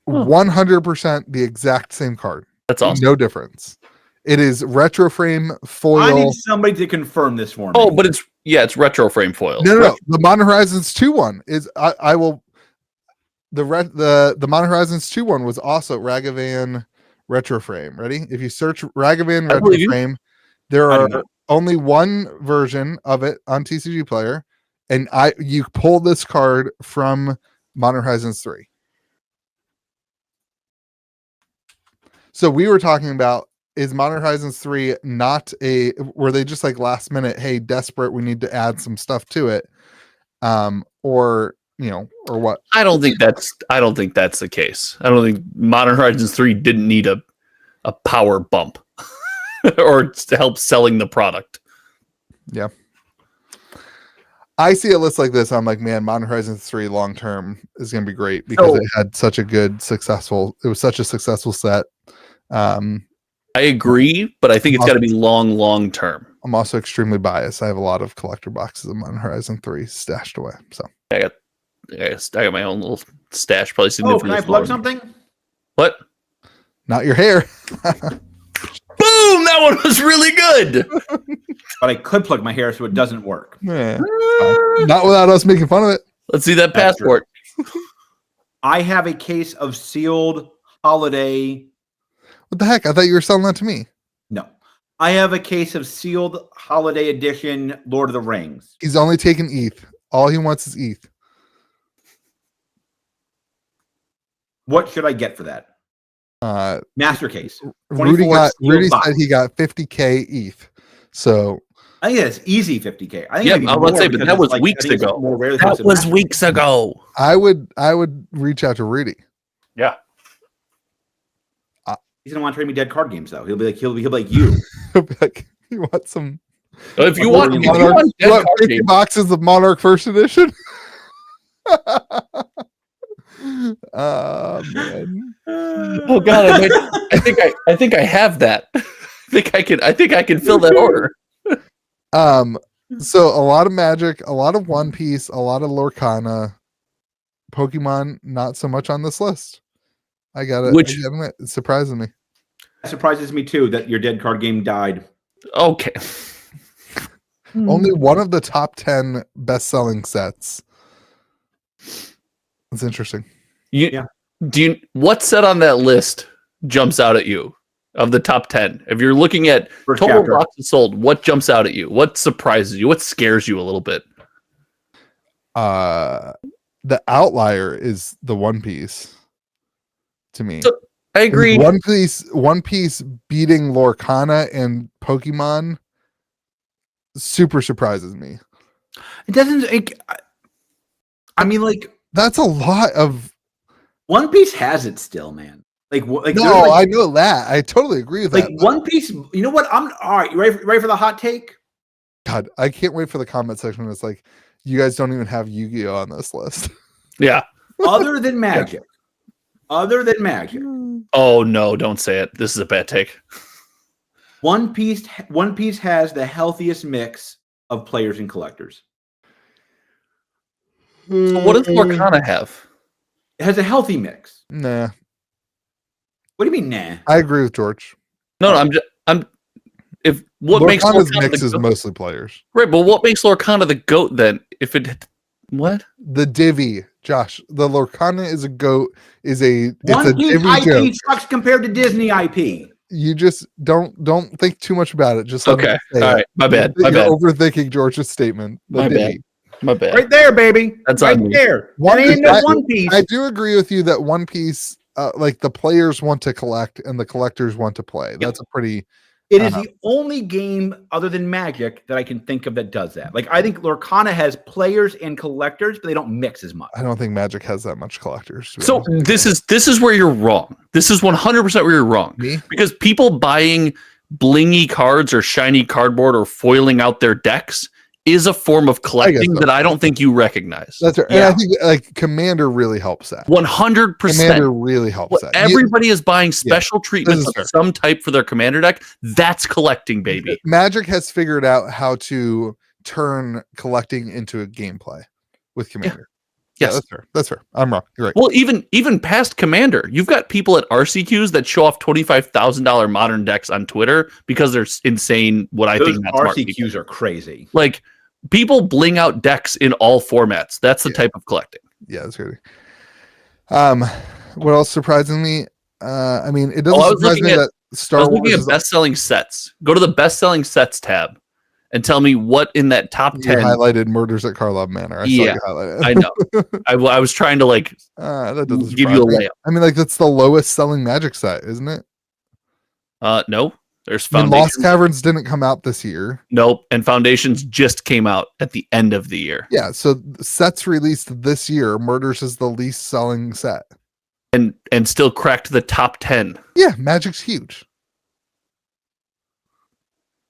100% the exact same card. That's awesome. No difference. It is retro frame foil. I need somebody to confirm this for me. Oh, but it's retro frame foil. No. The Modern Horizons 2 one is I will. The Modern Horizons 2 one was also Ragavan retro frame. Ready? If you search Ragavan retro frame, there are only one version of it on TCG Player, and you pull this card from Modern Horizons 3. So we were talking about, is Modern Horizons 3 were they just like last minute, hey, desperate, we need to add some stuff to it, or what? I don't think that's the case. I don't think Modern Horizons 3 didn't need a power bump or to help selling the product. Yeah. I see a list like this. I'm like, man, Modern Horizons 3 long term is going to be great because it had such a good, it was such a successful set. I agree, but I think it's got to be long term. I'm also extremely biased. I have a lot of collector boxes of Modern Horizon 3 stashed away. So I got my own little stash. Probably significantly. Can I plug something? What? Not your hair. Boom! That one was really good. But I could plug my hair so it doesn't work. Yeah. Not without us making fun of it. Let's see that passport. I have a case of sealed holiday. What the heck? I thought you were selling that to me. No. I have a case of sealed holiday edition Lord of the Rings. He's only taking ETH. All he wants is ETH. What should I get for that? Master case. Rudy said he got 50K ETH. So I think that's easy 50K. I think I would say, but that was weeks ago. That was weeks ago. I would reach out to Rudy. Yeah. He's gonna want to trade me dead card games though. He'll be like you. He'll be like, you want some? If you want dead card 50 boxes of Monarch First Edition. Man. Oh God! I think I have that. I think I can fill that order. So a lot of Magic, a lot of One Piece, a lot of Lorcana, Pokemon, not so much on this list. I got it. It surprises me. It surprises me too that your dead card game died. Okay. Only one of the top 10 best-selling sets. It's interesting. What set on that list jumps out at you of the top 10? If you're looking at total boxes sold, what jumps out at you? What surprises you? What scares you a little bit? The outlier is the One Piece to me. So, I agree. One Piece beating Lorcana and Pokemon super surprises me. It doesn't. I mean, that's a lot of. One Piece has it still, man. I know that. I totally agree with that. One Piece. You know what? I'm all right. You ready for the hot take? God, I can't wait for the comment section. It's like, you guys don't even have Yu-Gi-Oh on this list. Yeah. Other than Magic. Other than Magic. Oh no! Don't say it. This is a bad take. One Piece has the healthiest mix of players and collectors. So what does Lorcana have? It has a healthy mix. Nah. What do you mean, nah? I agree with George. No, what makes Lorcana's mix is mostly players, right? But what makes Lorcana the GOAT then? If it what the divvy, Josh, the Lorcana is a GOAT. It's a Piece divvy IP joke. sucks compared to Disney IP. You just don't think too much about it. Just okay. All right, my bad. You're overthinking George's statement. My bad. Right there, baby. That's right on me. there. One One Piece. I do agree with you that One Piece, like the players want to collect and the collectors want to play. That's a pretty It is the only game other than Magic that I can think of that does that. Like, I think Lorcana has players and collectors, but they don't mix as much. I don't think Magic has that much collectors. So this is where you're wrong. This is 100% where you're wrong. Me? Because people buying blingy cards or shiny cardboard or foiling out their decks is a form of collecting that I don't think you recognize. That's right. Yeah. And I think like Commander really helps that. 100%. Commander really helps that. Everybody is buying special treatments of some type for their Commander deck. That's collecting, baby. Magic has figured out how to turn collecting into a gameplay with Commander. Yes. That's fair. That's fair. I'm wrong. You're right. Well, even past Commander, you've got people at RCQs that show off $25,000 modern decks on Twitter because they're insane. I think that's RCQs are crazy. Like, people bling out decks in all formats. That's the type of collecting. Yeah, that's good. What else surprising me? I mean, it doesn't surprise me that Star Wars is best-selling sets. Go to the best-selling sets tab and tell me what in that top 10 highlighted Murders at Karlov Manor. I saw you highlighted. I know. I was trying to that doesn't give you a layup. I mean, like, that's the lowest selling Magic set, isn't it? No. There's I mean, Foundations. Lost Caverns didn't come out this year. Nope. And Foundations just came out at the end of the year. Yeah, so sets released this year. Murders is the least selling set. And still cracked the top 10. Yeah, Magic's huge.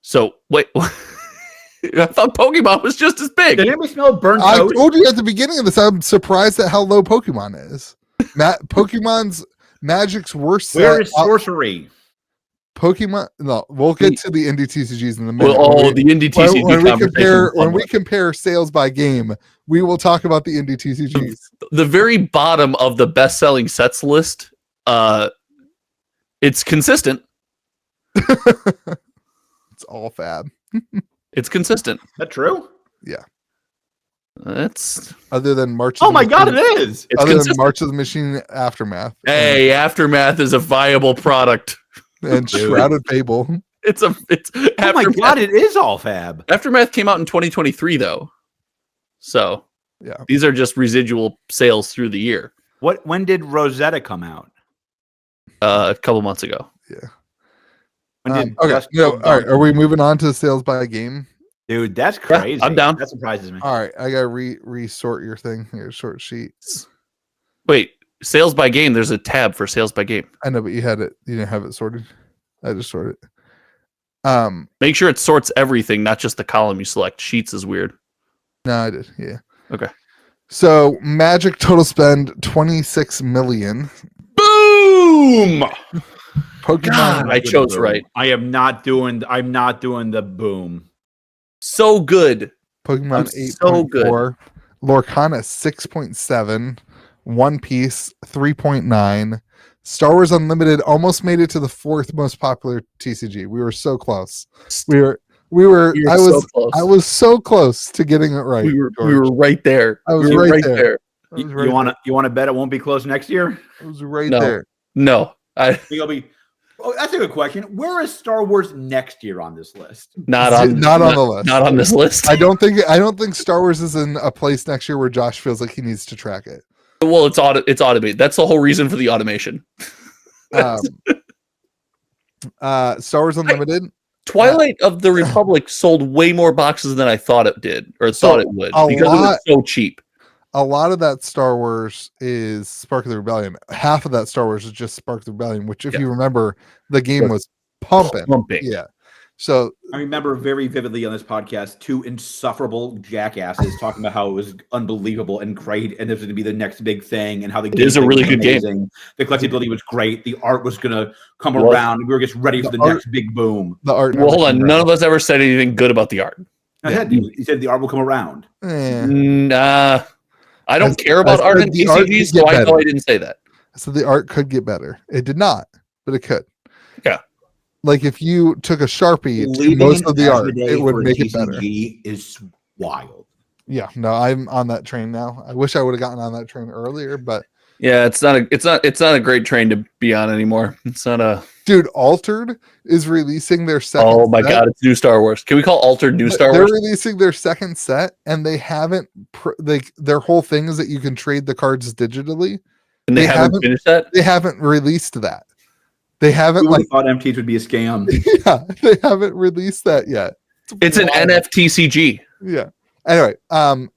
So, wait. I thought Pokemon was just as big. Did anybody smell burnt I toast? told you at the beginning of this, I'm surprised at how low Pokemon is. Pokemon's Magic's worst set. Where is sorcery? Pokemon, no, we'll get to the indie TCGs in a minute. The indie TCG when we compare sales by game, we will talk about the indie TCGs. The very bottom of the best-selling sets list, it's consistent. It's all fab. It's consistent. Is that true? Yeah. That's other than March. Oh my God, it is. It's other consistent. than March of the Machine Aftermath. Hey, Aftermath is a viable product. And Shrouded Fable. It's Oh my God, it is all fab. Aftermath came out in 2023 though. So yeah, these are just residual sales through the year. When did Rosetta come out? A couple months ago. Yeah. Okay. All right. Are we moving on to sales by game? Dude, that's crazy. I'm down. That surprises me. All right, I gotta resort your thing here. Short sheets. Wait, sales by game. There's a tab for sales by game. I know, but you had it. You didn't have it sorted. I just sorted it. Make sure it sorts everything, not just the column you select. Sheets is weird. No, I did. Yeah. Okay. So Magic total spend 26 million. Boom! Pokemon. God, I chose right. I'm not doing the boom. So good. Pokemon so 8.4. Lorcana 6.7. One Piece 3.9. Star Wars Unlimited almost made it to the fourth most popular TCG. We were so close. I was so close to getting it right. We were right there. I was right there. You want to bet it won't be close next year? I was right there. No. You'll be. Oh, that's a good question. Where is Star Wars next year on this list? Not on the list. Not on this list. I don't think Star Wars is in a place next year where Josh feels like he needs to track it. Well, it's automated. That's the whole reason for the automation. Star Wars Unlimited. Twilight of the Republic sold way more boxes than I thought it did, or thought it would, because it was so cheap. A lot of that Star Wars is Spark of the Rebellion. Half of that Star Wars is just Spark of the Rebellion, which, if you remember, the game was pumping. Yeah. So I remember very vividly on this podcast 2 insufferable jackasses talking about how it was unbelievable and great, and this was going to be the next big thing, and how the game is a really good amazing. game. The collectibility was great. The art was going to come around. And we were just ready for the next big boom. The art. Well, hold on. None of us ever said anything good about the art. He said the art will come around. Nah. I don't care about art in TCGs, so I know I didn't say that. So the art could get better. It did not, but it could. Yeah. Like if you took a Sharpie to most of the art, it would make it better. Is wild. Yeah, no, I'm on that train now. I wish I would have gotten on that train earlier, but yeah, it's not a great train to be on anymore. It's not a dude. Altered is releasing their second. Oh my god, it's new Star Wars. Can we call Altered new Star Wars? They're releasing their second set, and they haven't. Their whole thing is that you can trade the cards digitally, and they haven't finished that. They haven't released that. They haven't Who would have thought MTs would be a scam? yeah, they haven't released that yet. It's an NFTCG. Yeah. Anyway,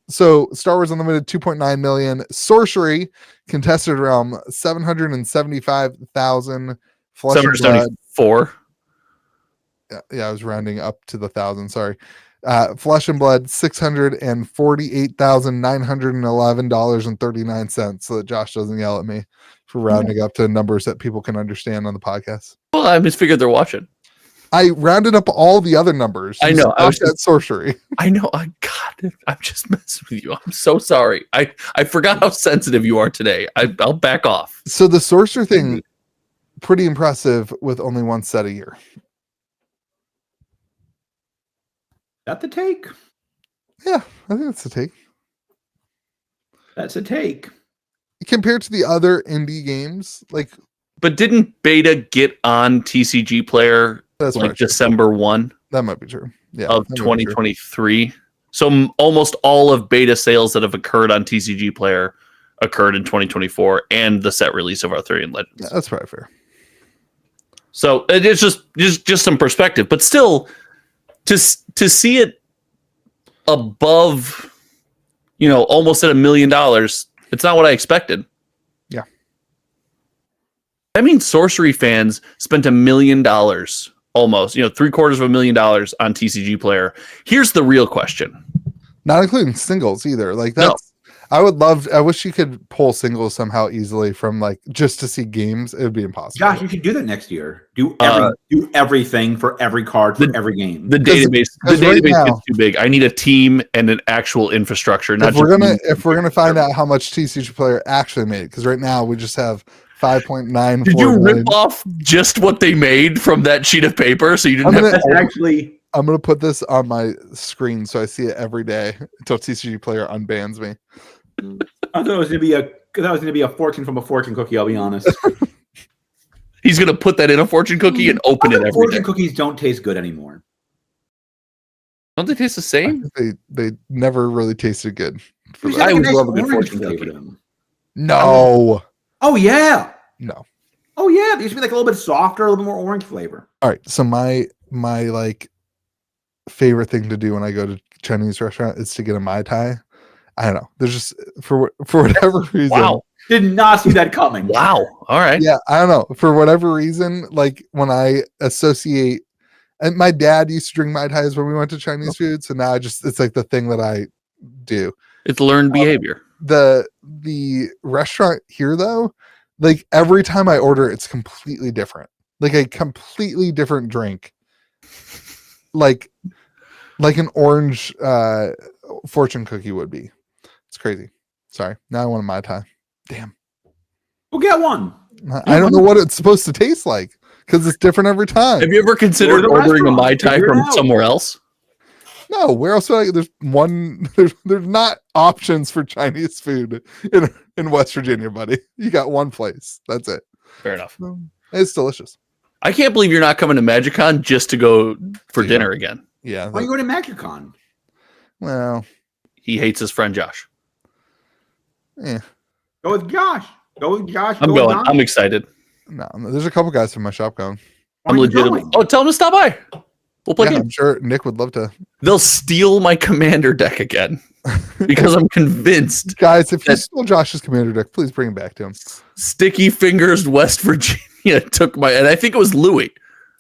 so Star Wars Unlimited 2.9 million, Sorcery Contested Realm 775,000, Flesh and Blood 774. yeah, I was rounding up to the thousand. Sorry. Flesh and Blood $648,911.39. So that Josh doesn't yell at me for rounding up to numbers that people can understand on the podcast. Well, I just figured they're watching. I rounded up all the other numbers. I know. I was at Sorcery. I know. God, I'm just messing with you. I'm so sorry. I forgot how sensitive you are today. I'll back off. So the Sorcerer thing, pretty impressive with only one set a year. That the take? Yeah, I think that's a take. That's a take. Compared to the other indie games, like. But didn't beta get on TCG Player That's like right. December 1 That might be true. Yeah, of 2023? So almost all of beta sales that have occurred on TCG Player occurred in 2024 and the set release of Arthurian Legends. Yeah, that's probably fair. So it's just some perspective, but still to see it above, almost at $1 million, it's not what I expected. Yeah. That means Sorcery fans spent $1 million almost, $750,000 on TCG Player. Here's the real question. Not including singles either. Like that's. No. I wish you could pull singles somehow easily from like just to see games. It would be impossible. Josh, you should do that next year. Do everything for every card for every game. The database gets too big. I need a team and an actual infrastructure. Not if we're gonna find out how much TCG Player actually made, because right now we just have 5.9. Did you rip off just what they made from that sheet of paper? So you didn't have to actually. I'm gonna put this on my screen so I see it every day until TCG Player unbans me. I thought it was gonna be a fortune from a fortune cookie. I'll be honest. He's gonna put that in a fortune cookie and open it every fortune day. Cookies don't taste good anymore. Don't they taste the same? They never really tasted good. I would love a good fortune cookie. No. Oh yeah. No. Oh yeah. They used to be like a little bit softer, a little bit more orange flavor. All right. So my like favorite thing to do when I go to Chinese restaurant is to get a Mai Tai. I don't know. There's just for whatever reason. Wow. Did not see that coming. Wow. All right. Yeah, I don't know. For whatever reason, like when I associate, and my dad used to drink Mai Tais when we went to Chinese food, so now it's like the thing that I do. It's learned behavior. The restaurant here though, like every time I order, it's completely different. Like a completely different drink. Like an orange fortune cookie would be. It's crazy. Sorry. Now I want a Mai Tai. Damn. We'll get one. I don't know what it's supposed to taste like because it's different every time. Have you ever considered ordering a Mai Tai from somewhere else? No, where else would I? There's one. There's not options for Chinese food in West Virginia, buddy. You got one place. That's it. Fair enough. It's delicious. I can't believe you're not coming to MagicCon just to go for dinner again. Yeah. Why are you going to MagicCon? Well, he hates his friend Josh. Yeah. Go with Josh. Go with Josh. I'm going. I'm excited. No, there's a couple guys from my shop going. I'm legitimate. Oh, tell them to stop by. We'll play games. I'm sure Nick would love to. They'll steal my commander deck again because I'm convinced. Guys, if you stole Josh's commander deck, please bring him back to him. Sticky Fingers West Virginia took my, and I think it was Louis.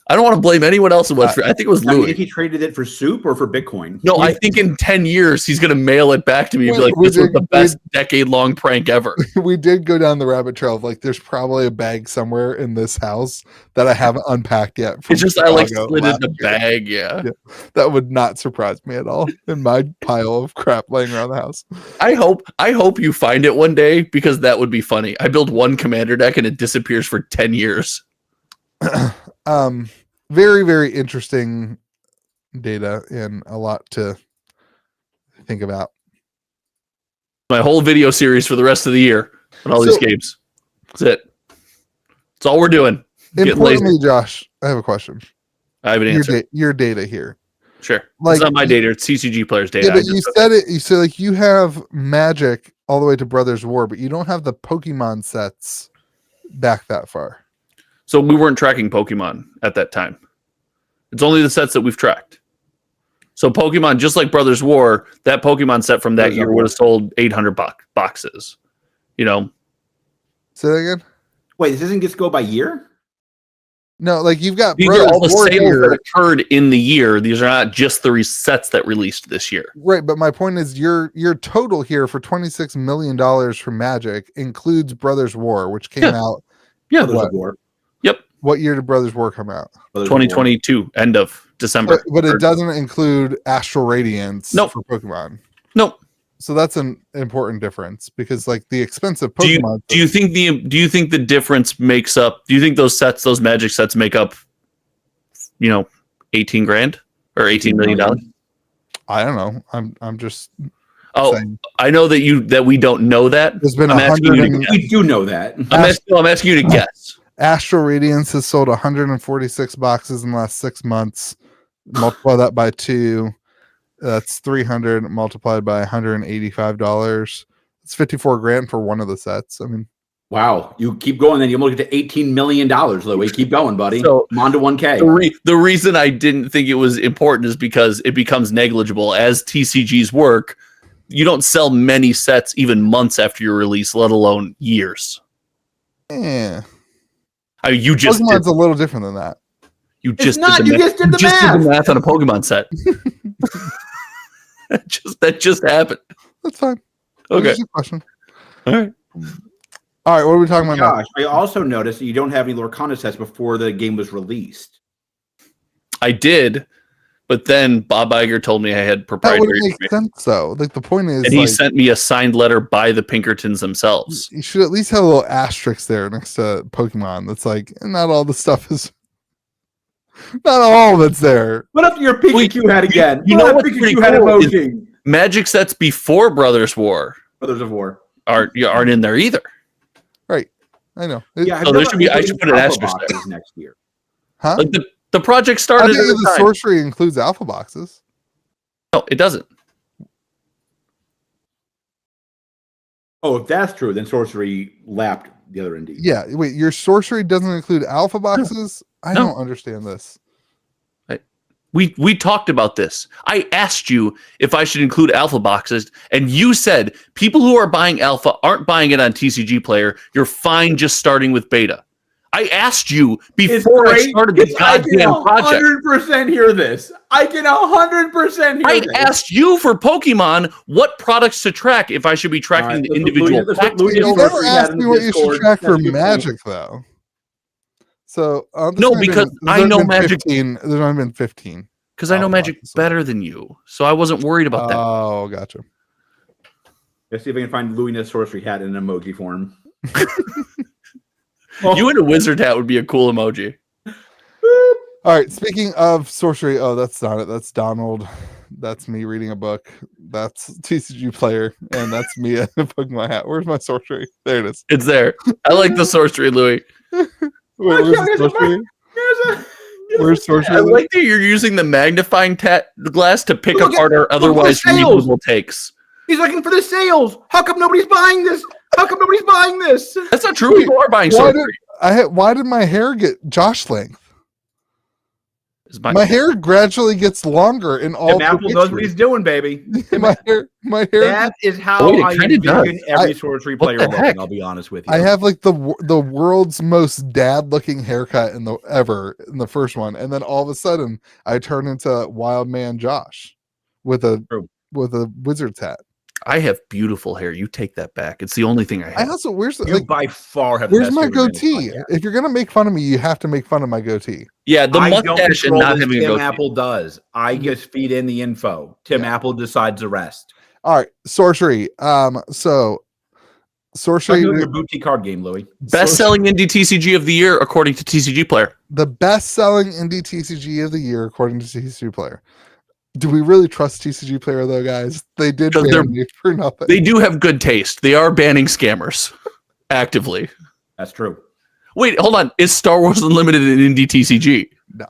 I don't want to blame anyone else in West Virginia. I think it was Louis. I think he traded it for soup or for Bitcoin. No, I think in 10 years he's going to mail it back to me and be like, this was the best decade-long prank ever. We did go down the rabbit trail of like, there's probably a bag somewhere in this house that I haven't unpacked yet. It's just I like slid in the bag, yeah. That would not surprise me at all in my pile of crap laying around the house. I hope you find it one day because that would be funny. I build one commander deck and it disappears for 10 years. Very, very interesting data and a lot to think about. My whole video series for the rest of the year on all these games. That's it. That's all we're doing. Importantly, Josh, I have a question. I have an answer. Your data here. Sure. It's not my data. It's CCG players' data. Yeah, but you said it. You said like you have Magic all the way to Brothers War, but you don't have the Pokemon sets back that far. So we weren't tracking Pokemon at that time. It's only the sets that we've tracked. So Pokemon, just like Brothers War, that Pokemon set from that year would have sold 800 boxes. You know? Say that again? Wait, this doesn't just go by year? No, like you've got These are all the sales that occurred in the year. These are not just the sets that released this year. Right, but my point is your total here for $26 million from Magic includes Brothers War, which came out. Yeah, Brothers War. Yep. What year did Brothers War come out? 2022, end of December. But it doesn't include Astral Radiance for Pokemon. Nope. So that's an important difference because like the expensive Pokemon. Do you think the difference makes up? Do you think those Magic sets make up, 18 grand or $18 million? I don't know. I'm just. Saying. I know that we don't know that. There's been we do know that. I'm asking you to guess. Astral Radiance has sold 146 boxes in the last 6 months. Multiply that by 2. That's 300 multiplied by $185. It's 54 grand for one of the sets. I mean, wow, you keep going, then you look at $18 million, Louis. Keep going, buddy. So I'm on to 1K. The reason I didn't think it was important is because it becomes negligible as TCGs work. You don't sell many sets even months after your release, let alone years. Yeah. I mean, you just Pokemon's a little different than that. You just did the math on a Pokemon set. that just happened. That's fine. Okay. Question. All right. All right. What are we talking about now? I also noticed that you don't have any Lorcana sets before the game was released. I did, but then Bob Iger told me I had proprietary. That wouldn't make sense, though. Like the point is, and he sent me a signed letter by the Pinkertons themselves. You should at least have a little asterisk there next to Pokemon. That's like not all the stuff is. Not all of it's there. What up your Pikachu hat again? You know what's Pikachu pretty hat cool emoji. Magic sets before Brothers War aren't in there either. Right. I know. Yeah, so there should be. I should put an asterisk there next year. Huh? Like the project started. I think the sorcery includes alpha boxes. No, it doesn't. Oh, if that's true, then sorcery lapped the other ND. Yeah. Wait, your sorcery doesn't include alpha boxes? I don't understand this. We talked about this. I asked you if I should include alpha boxes, and you said people who are buying alpha aren't buying it on TCG Player. You're fine just starting with beta. I asked you before I started the goddamn project. 100% hear this. I can 100% hear this. I asked you for Pokemon what products to track if I should be tracking the individual packs. You never asked me what you should track for Magic, though. So no, because I know Magic. There's only been 15. Because I know Magic better than you, so I wasn't worried about that. Oh, gotcha. Let's see if I can find Louis in a sorcery hat in an emoji form. You in a wizard hat would be a cool emoji. All right. Speaking of sorcery, that's not it. That's Donald. That's me reading a book. That's TCG Player, and that's me in a Pokemon hat. Where's my sorcery? There it is. It's there. I like the sorcery, Louis. Where's the sorcery? Where's sorcery? I like that you're using the magnifying glass to pick apart our otherwise reasonable takes. He's looking for the sales. How come nobody's buying this? That's not true. People are buying sorcery. Why did my hair get Josh length? My hair gradually gets longer in all. Apple knows what he's doing, baby. my hair. That is how I envision every sorcery player looking. I'll be honest with you. I have like the world's most dad-looking haircut ever in the first one, and then all of a sudden I turn into Wild Man Josh with a wizard's hat. I have beautiful hair. You take that back. It's the only thing I have. I also by far have. Where's my goatee? If you're gonna make fun of me, you have to make fun of my goatee. Yeah, the mustache and not having a goatee. Tim Apple does. I just feed in the info. Tim Apple decides the rest. All right, sorcery. Sorcery. Your boutique card game, Louis. Best-selling indie TCG of the year according to TCG Player. The best-selling indie TCG of the year according to TCG Player. Do we really trust TCG Player though, guys? They did ban me for nothing. They do have good taste. They are banning scammers actively. That's true. Wait, hold on. Is Star Wars Unlimited an indie TCG? No.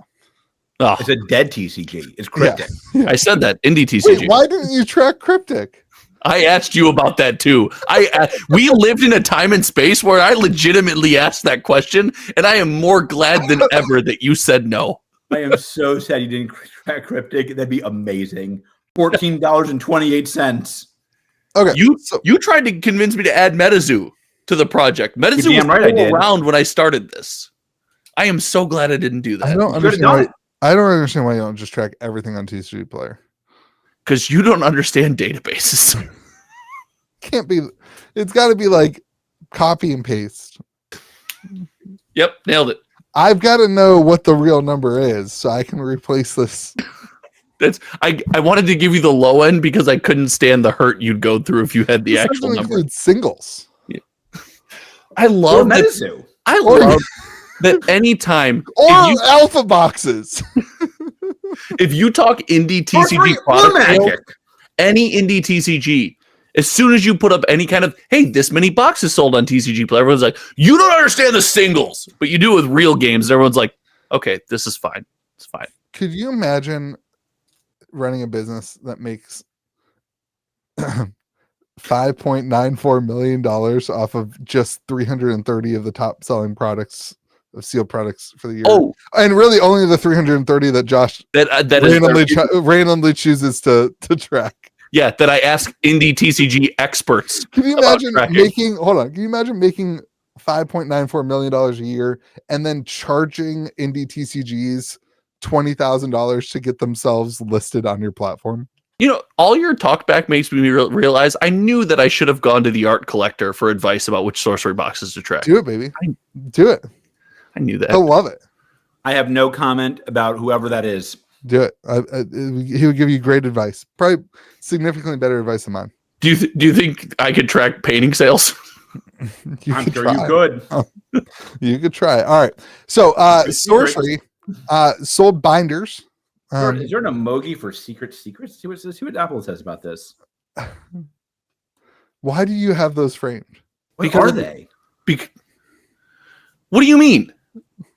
Oh. It's a dead TCG. It's Cryptic. Yeah. I said that. Indie TCG. Wait, why didn't you track Cryptic? I asked you about that too. We lived in a time and space where I legitimately asked that question, and I am more glad than ever that you said no. I am so sad you didn't crack Cryptic. That'd be amazing. $14.28. Okay. You tried to convince me to add MetaZoo to the project. MetaZoo was still around when I started this. I am so glad I didn't do that. I don't understand why you don't just track everything on TCG Player. Because you don't understand databases. Can't be. It's got to be like copy and paste. Yep, nailed it. I've got to know what the real number is so I can replace this. I wanted to give you the low end because I couldn't stand the hurt you'd go through if you had the actual number. Singles. Yeah. I love MetaZoo. I love that anytime or alpha boxes. If you talk indie TCG product, any indie TCG, as soon as you put up any kind of, hey, this many boxes sold on TCG Player, everyone's like, you don't understand the singles, but you do it with real games. Everyone's like, okay, this is fine. It's fine. Could you imagine running a business that makes $5.94 million off of just 330 of the top selling products of sealed products for the year? Oh, and really only the 330 that Josh randomly chooses to track. Yeah, that I ask indie TCG experts. Can you imagine making $5.94 million a year and then charging indie TCGs $20,000 to get themselves listed on your platform? You know, all your talkback makes me realize I knew that I should have gone to the art collector for advice about which sorcery boxes to track. Do it, baby. Do it. I knew that. He'll love it. I have no comment about whoever that is. Do it. He would give you great advice. Probably significantly better advice than mine. Do you think I could track painting sales? I'm sure you could. You could try. All right. So sorcery sold binders. Is there an emoji for secrets? See what Apple says about this. Why do you have those framed? What are they? What do you mean?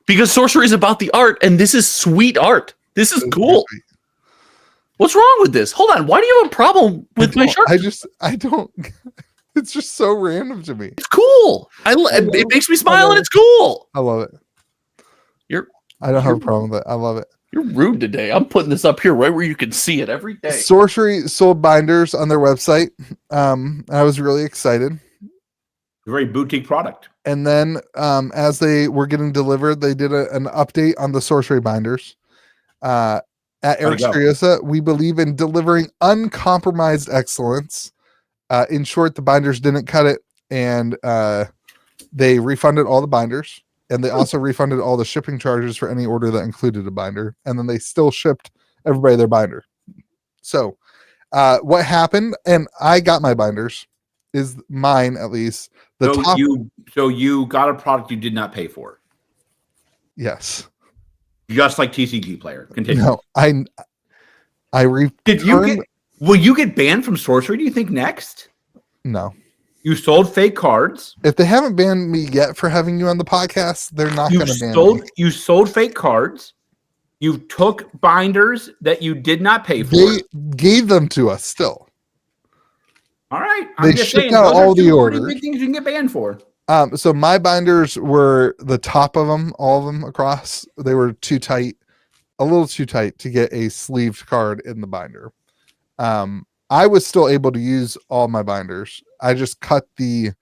Because sorcery is about the art, and this is sweet art. This is cool. What's wrong with this? Hold on. Why do you have a problem with my shirt? I don't. It's just so random to me. It's cool. It makes me smile, and it's cool. I love it. I don't have a problem with it. I love it. You're rude today. I'm putting this up here right where you can see it every day. Sorcery sold binders on their website. I was really excited. A very boutique product. And then as they were getting delivered, they did an update on the sorcery binders. At Eric Striosa, we believe in delivering uncompromised excellence. In short, the binders didn't cut it, and they refunded all the binders. And they also refunded all the shipping charges for any order that included a binder. And then they still shipped everybody their binder. So what happened, and I got my binders, is mine at least. So you got a product you did not pay for. Yes. Just like TCG Player. Continue. No, will you get banned from sorcery, do you think, next? No. You sold fake cards. If they haven't banned me yet for having you on the podcast, they're not going to ban me. You sold fake cards. You took binders that you did not pay for. They gave them to us still. All right. They shipped out all the orders. Big things you can get banned for. So my binders were the top of them, all of them across. They were too tight, a little too tight to get a sleeved card in the binder. I was still able to use all my binders. I just cut an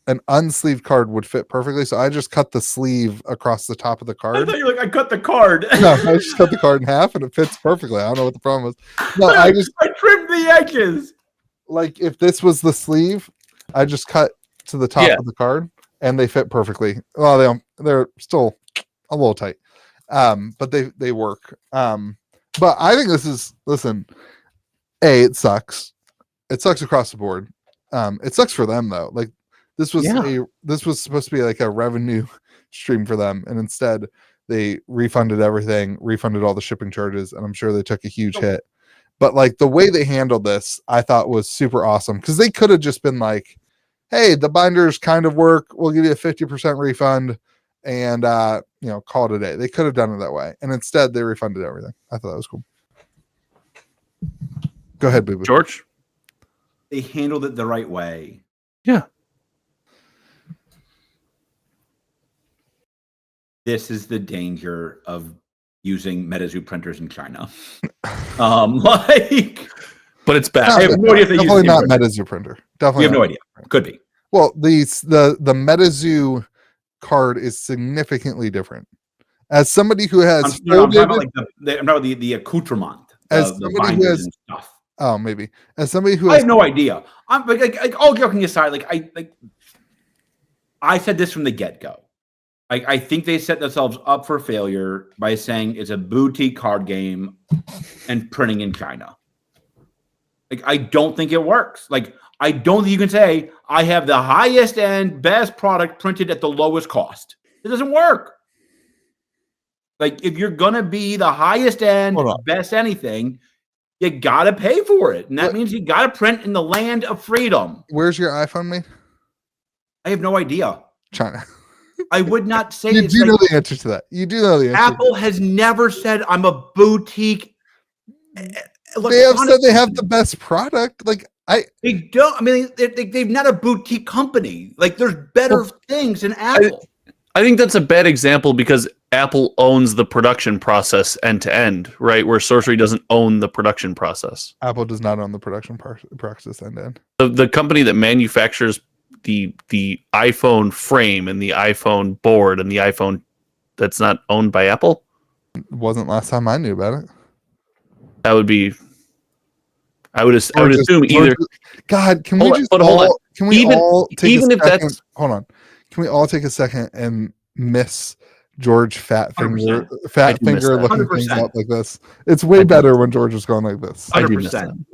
unsleeved card would fit perfectly. So I just cut the sleeve across the top of the card. I thought you were like, I cut the card. No, I just cut the card in half and it fits perfectly. I don't know what the problem was. No, I trimmed the edges. Like if this was the sleeve, I just cut to the top of the card and they fit perfectly. Well, they're still a little tight. But they work. But I think listen, it sucks. It sucks across the board. It sucks for them though. Like this was supposed to be like a revenue stream for them, and instead they refunded everything, refunded all the shipping charges, and I'm sure they took a huge hit. But like the way they handled this, I thought was super awesome, because they could have just been like, "Hey, the binders kind of work. We'll give you a 50% refund, and call it a day." They could have done it that way, and instead they refunded everything. I thought that was cool. Go ahead, Boo Boo. George? they handled it the right way. Yeah. This is the danger of using MetaZoo printers in China. Like, but it's bad. I have no idea if they use Definitely not printers. MetaZoo printer. Definitely, We have not. no idea. Could be. Well, the MetaZoo card is significantly different. As somebody who has I'm talking about like I'm talking about the accoutrement, the binders and stuff. Oh, maybe. As somebody who I has have no idea. I'm like all joking aside, I said this from the get-go. I think they set themselves up for failure by saying it's a boutique card game and printing in China. Like, I don't think it works. Like, I don't think you can say I have the highest end, best product printed at the lowest cost. It doesn't work. Like, if you're gonna be the highest end, best anything, you gotta pay for it, and that means you gotta print in the land of freedom. Where's your iPhone made? I have no idea. China. I would not say you do know the answer to that. You do know the answer. Apple has never said I'm a boutique. They have said they have the best product. Like they don't. I mean, they've not a boutique company. Like, there's better things than Apple. I think that's a bad example because Apple owns the production process end to end, right? Where Sorcery doesn't own the production process. Apple does not own the production process end to end. The company that manufactures the iPhone frame and the iPhone board and the iPhone that's not owned by Apple? It wasn't last time I knew about it. That would be. I would assume either. God, can we just hold on? Can we all take a second and miss George Fatfinger looking 100%. things up like this? It's way better when George was going like this. 100%.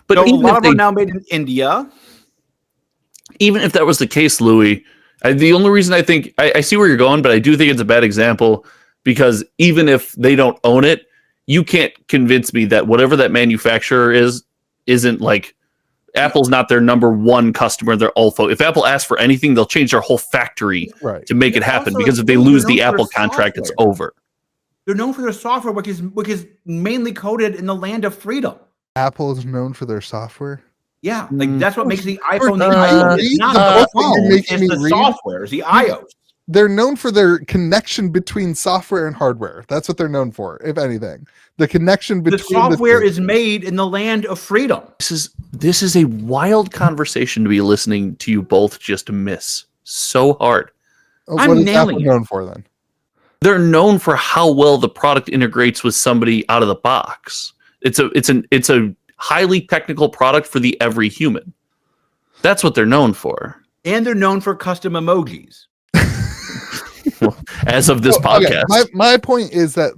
But so a lot of them are now made in India. Even if that was the case, Louis, the only reason I think I see where you're going, but I do think it's a bad example because even if they don't own it, you can't convince me that whatever that manufacturer isn't like Apple's not their number one customer. They're also, if Apple asks for anything, they'll change their whole factory to make it happen. Because if they lose the Apple contract, it's over. They're known for their software, which is mainly coded in the land of freedom. Apple is known for their software. Yeah, like that's what makes the iPhone the iPhone. It's not the phone, it's the software, it's the iOS. They're known for their connection between software and hardware. That's what they're known for, if anything. The connection between the software is made in the land of freedom. This is a wild conversation to be listening to you both just miss so hard. What is Apple known for then? They're known for how well the product integrates with somebody out of the box. It's a highly technical product for the every human. That's what they're known for. And they're known for custom emojis. As of this podcast. Okay. My point is that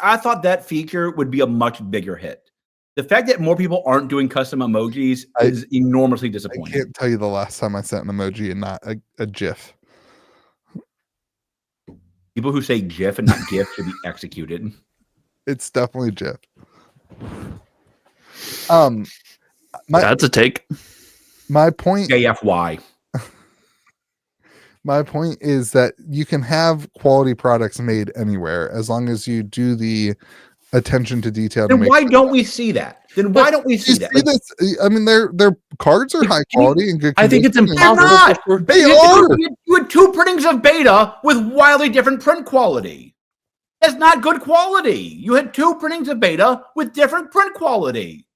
I thought that feature would be a much bigger hit. The fact that more people aren't doing custom emojis is enormously disappointing. I can't tell you the last time I sent an emoji and not a GIF. People who say GIF and not GIF should be executed. It's definitely GIF. That's a take. My point. JFY. My point is that you can have quality products made anywhere as long as you do the attention to detail. Then why don't we see that? Then why don't we see that? I mean, their cards are high quality and good. I think it's impossible. They are. You had two printings of beta with wildly different print quality. That's not good quality. You had two printings of beta with different print quality.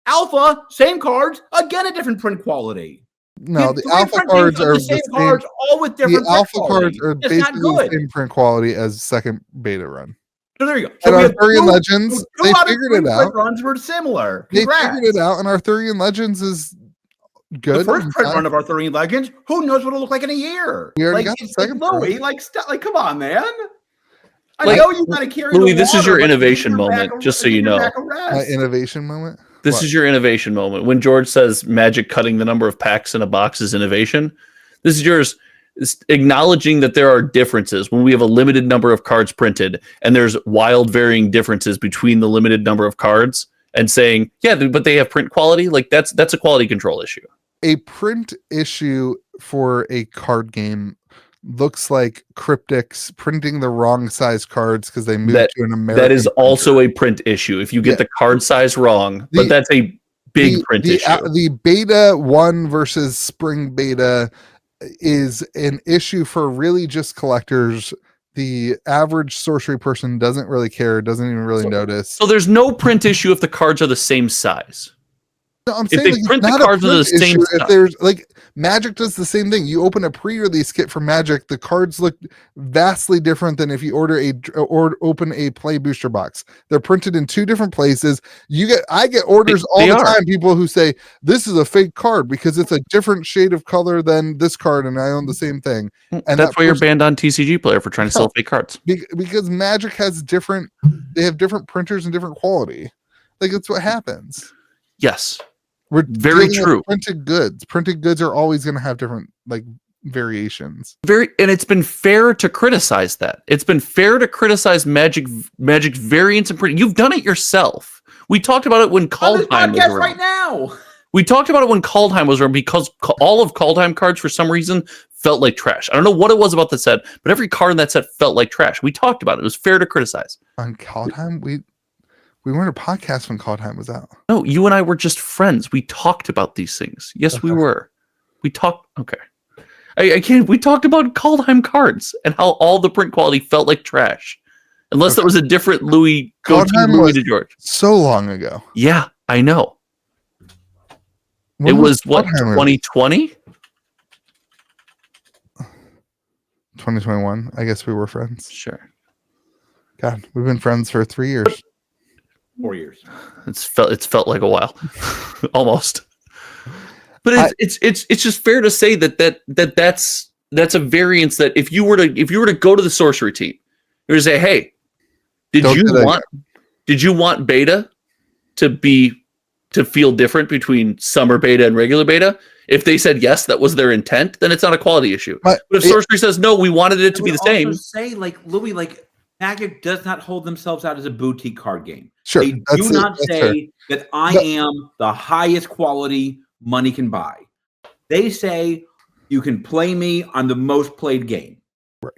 Alpha, same cards, again a different print quality. No, the alpha cards are the same cards, all with different. The alpha cards are basically the same print quality as second beta run. So there you go. And Arthurian Legends, they figured it out. Runs were similar. They figured it out, and Arthurian Legends is good. The first print run of Arthurian Legends, who knows what it'll look like in a year? We already got the second Louis, like come on, man. I know you got to carry. Louis, this is your innovation moment, just so you know. My innovation moment. This is your innovation moment. When George says Magic cutting the number of packs in a box is innovation, this is yours. It's acknowledging that there are differences when we have a limited number of cards printed and there's wild varying differences between the limited number of cards and saying, yeah, but they have print quality. Like that's a quality control issue. A print issue for a card game looks like cryptics printing the wrong size cards because they moved to an American. That is also a print issue. If you get the card size wrong, but that's a big print issue. The beta 1 versus spring beta is an issue for really just collectors. The average sorcery person doesn't really care, doesn't even really notice. So there's no print issue if the cards are the same size. No, I'm if saying they like, print it's the not cards a are the print same issue. size. If there's like Magic does the same thing. You open a pre-release kit for Magic, the cards look vastly different than if you open a play booster box. They're printed in 2 different places. I get orders all the time. People who say this is a fake card because it's a different shade of color than this card, and I own the same thing. And that's why you're banned on TCG Player for trying to sell fake cards. Because Magic has different printers and different quality. Like that's what happens. Yes. We're very true. Printed goods are always going to have different like variations. And it's been fair to criticize that. It's been fair to criticize Magic variants and print. You've done it yourself. We talked about it when Kaldheim was around. Right now. We talked about it when Kaldheim was around because all of Kaldheim cards for some reason felt like trash. I don't know what it was about the set, but every card in that set felt like trash. We talked about it. It was fair to criticize. On Kaldheim, we weren't a podcast when Kaldheim was out. No, you and I were just friends. We talked about these things. Yes, we were. We talked. Okay. I can't. We talked about Kaldheim cards and how all the print quality felt like trash. Unless that was a different Louis to George. So long ago. Yeah, I know. It was what, 2020? 2021. I guess we were friends. Sure. God, we've been friends for 3 years. 4 years. It's felt like a while. Almost. But it's just fair to say that's a variance that if you were to go to the sorcery team, you're to say, hey, did you want beta to feel different between summer beta and regular beta? If they said yes, that was their intent, then it's not a quality issue. But if sorcery says no, we wanted it to be the same. Also say like Louis, like Magic does not hold themselves out as a boutique card game. Sure, they do not say that I am the highest quality money can buy. They say you can play me on the most played game. Right.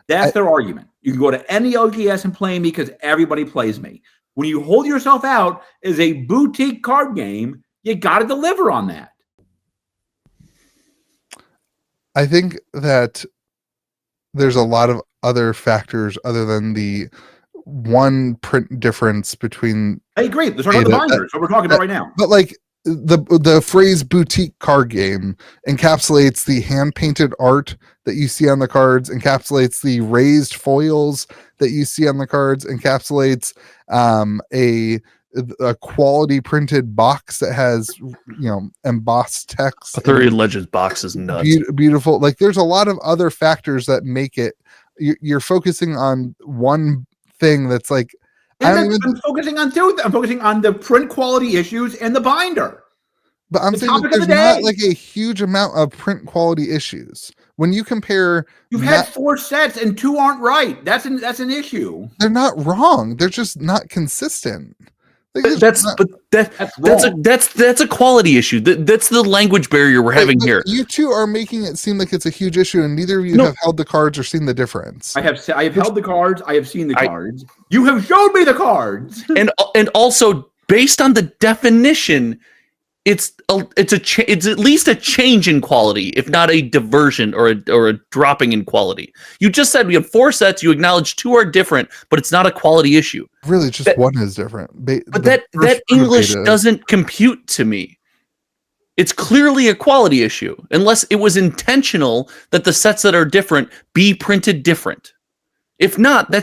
That's their argument. You can go to any OGS and play me because everybody plays me. When you hold yourself out as a boutique card game, you got to deliver on that. I think that there's a lot of other factors other than the one print difference between. I agree. Let's talk about the binders. What we're talking about right now. But like the phrase boutique card game encapsulates the hand painted art that you see on the cards, encapsulates the raised foils that you see on the cards, encapsulates a quality printed box that has embossed text. Arthurian Legends box is nuts. Beautiful. Like there's a lot of other factors that make it. You're focusing on one thing that's like. I'm focusing on two. I'm focusing on the print quality issues and the binder. But I'm saying that there's not like a huge amount of print quality issues. When you compare, you've had 4 sets and 2 aren't right. That's an issue. They're not wrong. They're just not consistent. That's a quality issue. That's the language barrier we're having here. You two are making it seem like it's a huge issue, and neither of you have held the cards or seen the difference. I have held the cards. I have seen the cards. You have showed me the cards, and also based on the definition, it's at least a change in quality, if not a diversion or a dropping in quality. You just said we have 4 sets. You acknowledge 2 are different, but it's not a quality issue. Really, just one is different. But that English doesn't compute to me. It's clearly a quality issue, unless it was intentional that the sets that are different be printed different. If not, I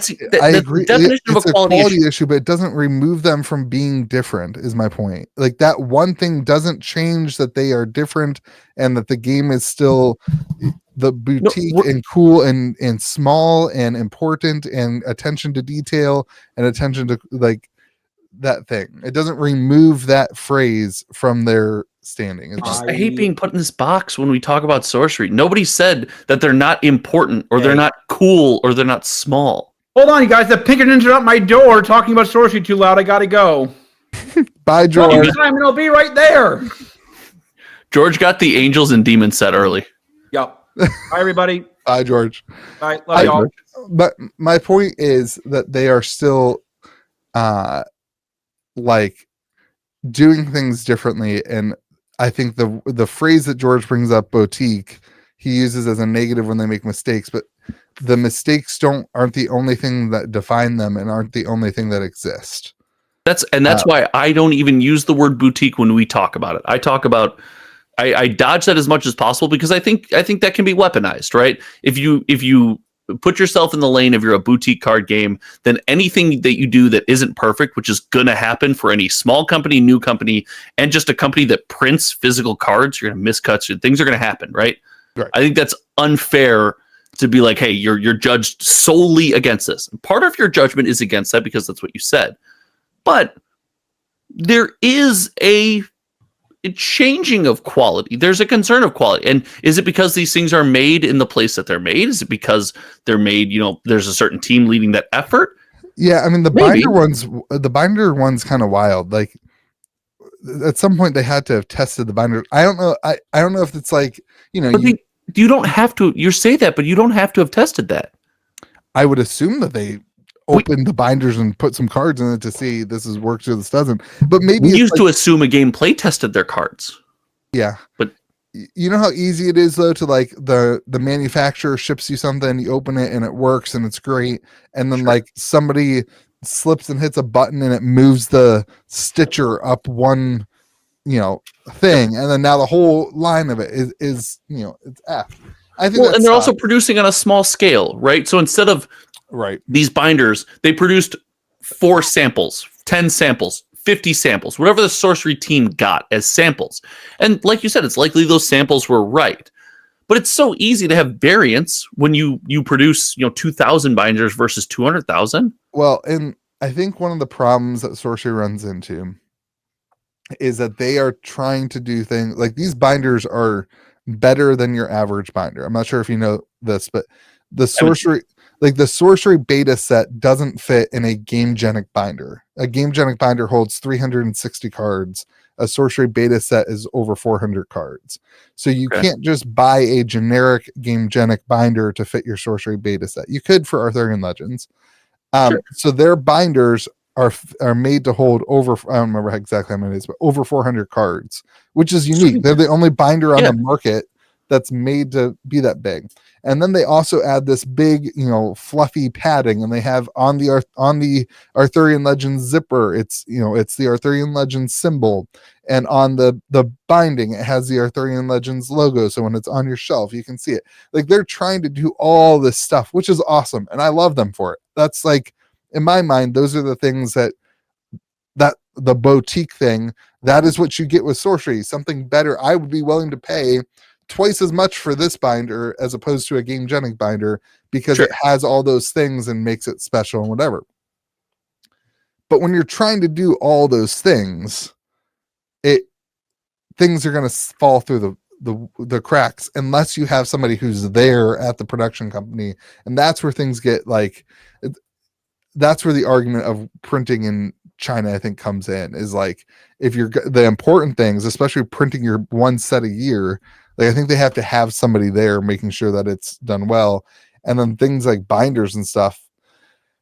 agree. The definition of a quality issue, but it doesn't remove them from being different, is my point. Like that one thing doesn't change that they are different and that the game is still the boutique and cool and small and important and attention to detail and attention to like that thing. It doesn't remove that phrase from their standing. I hate being put in this box when we talk about sorcery. Nobody said that they're not important or they're not cool or they're not small. Hold on, you guys. The Pinkertons are at my door talking about sorcery too loud. I gotta go. Bye, George. Time and it'll be right there. George got the Angels and Demons set early. Yep. Bye, everybody. Bye, George. All right, love y'all. But my point is that they are still like doing things differently, and I think the phrase that George brings up, boutique, he uses as a negative when they make mistakes, but the mistakes aren't the only thing that define them and aren't the only thing that exist. That's why I don't even use the word boutique when we talk about it. I talk about I dodge that as much as possible because I think that can be weaponized, right? If you put yourself in the lane of you're a boutique card game, then anything that you do that isn't perfect, which is going to happen for any small company, new company, and just a company that prints physical cards, you're going to miss cuts, things are going to happen, right? I think that's unfair to be like, hey, you're judged solely against this. Part of your judgment is against that because that's what you said. But there is a changing of quality. There's a concern of quality. And is it because these things are made in the place that they're made? Is it because they're made, there's a certain team leading that effort? Yeah, I mean the binder one's kind of wild. Like at some point they had to have tested the binder. I don't know. I don't know if it's like, you don't have to, you say that, but you don't have to have tested that. I would assume that they opened the binders and put some cards in it to see this is works or this doesn't. But maybe we used to assume a game play tested their cards. Yeah. But you know how easy it is though to like the manufacturer ships you something, you open it and it works and it's great. And then like somebody slips and hits a button and it moves the stitcher up one, thing. And then now the whole line of it is it's F. I think and they're also producing on a small scale, right? So instead of these binders, they produced 4 samples, 10 samples, 50 samples, whatever the sorcery team got as samples. And like you said, it's likely those samples were right. But it's so easy to have variance when you produce 2,000 binders versus 200,000. Well, and I think one of the problems that sorcery runs into is that they are trying to do things like these binders are better than your average binder. I'm not sure if you know this, but the sorcery beta set doesn't fit in a gamegenic binder. A gamegenic binder holds 360 cards. A sorcery beta set is over 400 cards. So you can't just buy a generic gamegenic binder to fit your sorcery beta set. You could for Arthurian Legends. So their binders are made to hold over, I don't remember exactly how many it is, but over 400 cards, which is unique. They're the only binder on the market that's made to be that big. And then they also add this big, fluffy padding, and they have on the Arthurian Legends zipper, it's the Arthurian Legends symbol, and on the binding it has the Arthurian Legends logo, so when it's on your shelf you can see it. Like they're trying to do all this stuff, which is awesome, and I love them for it. That's like, in my mind, those are the things that the boutique thing, that is what you get with sorcery, something better. I would be willing to pay twice as much for this binder as opposed to a gamegenic binder because it has all those things and makes it special and whatever. But when you're trying to do all those things, things are going to fall through the cracks unless you have somebody who's there at the production company. And that's where things get like, that's where the argument of printing in China, I think, comes in, is like, if you're the important things, especially printing your one set a year, like I think they have to have somebody there making sure that it's done well. And then things like binders and stuff,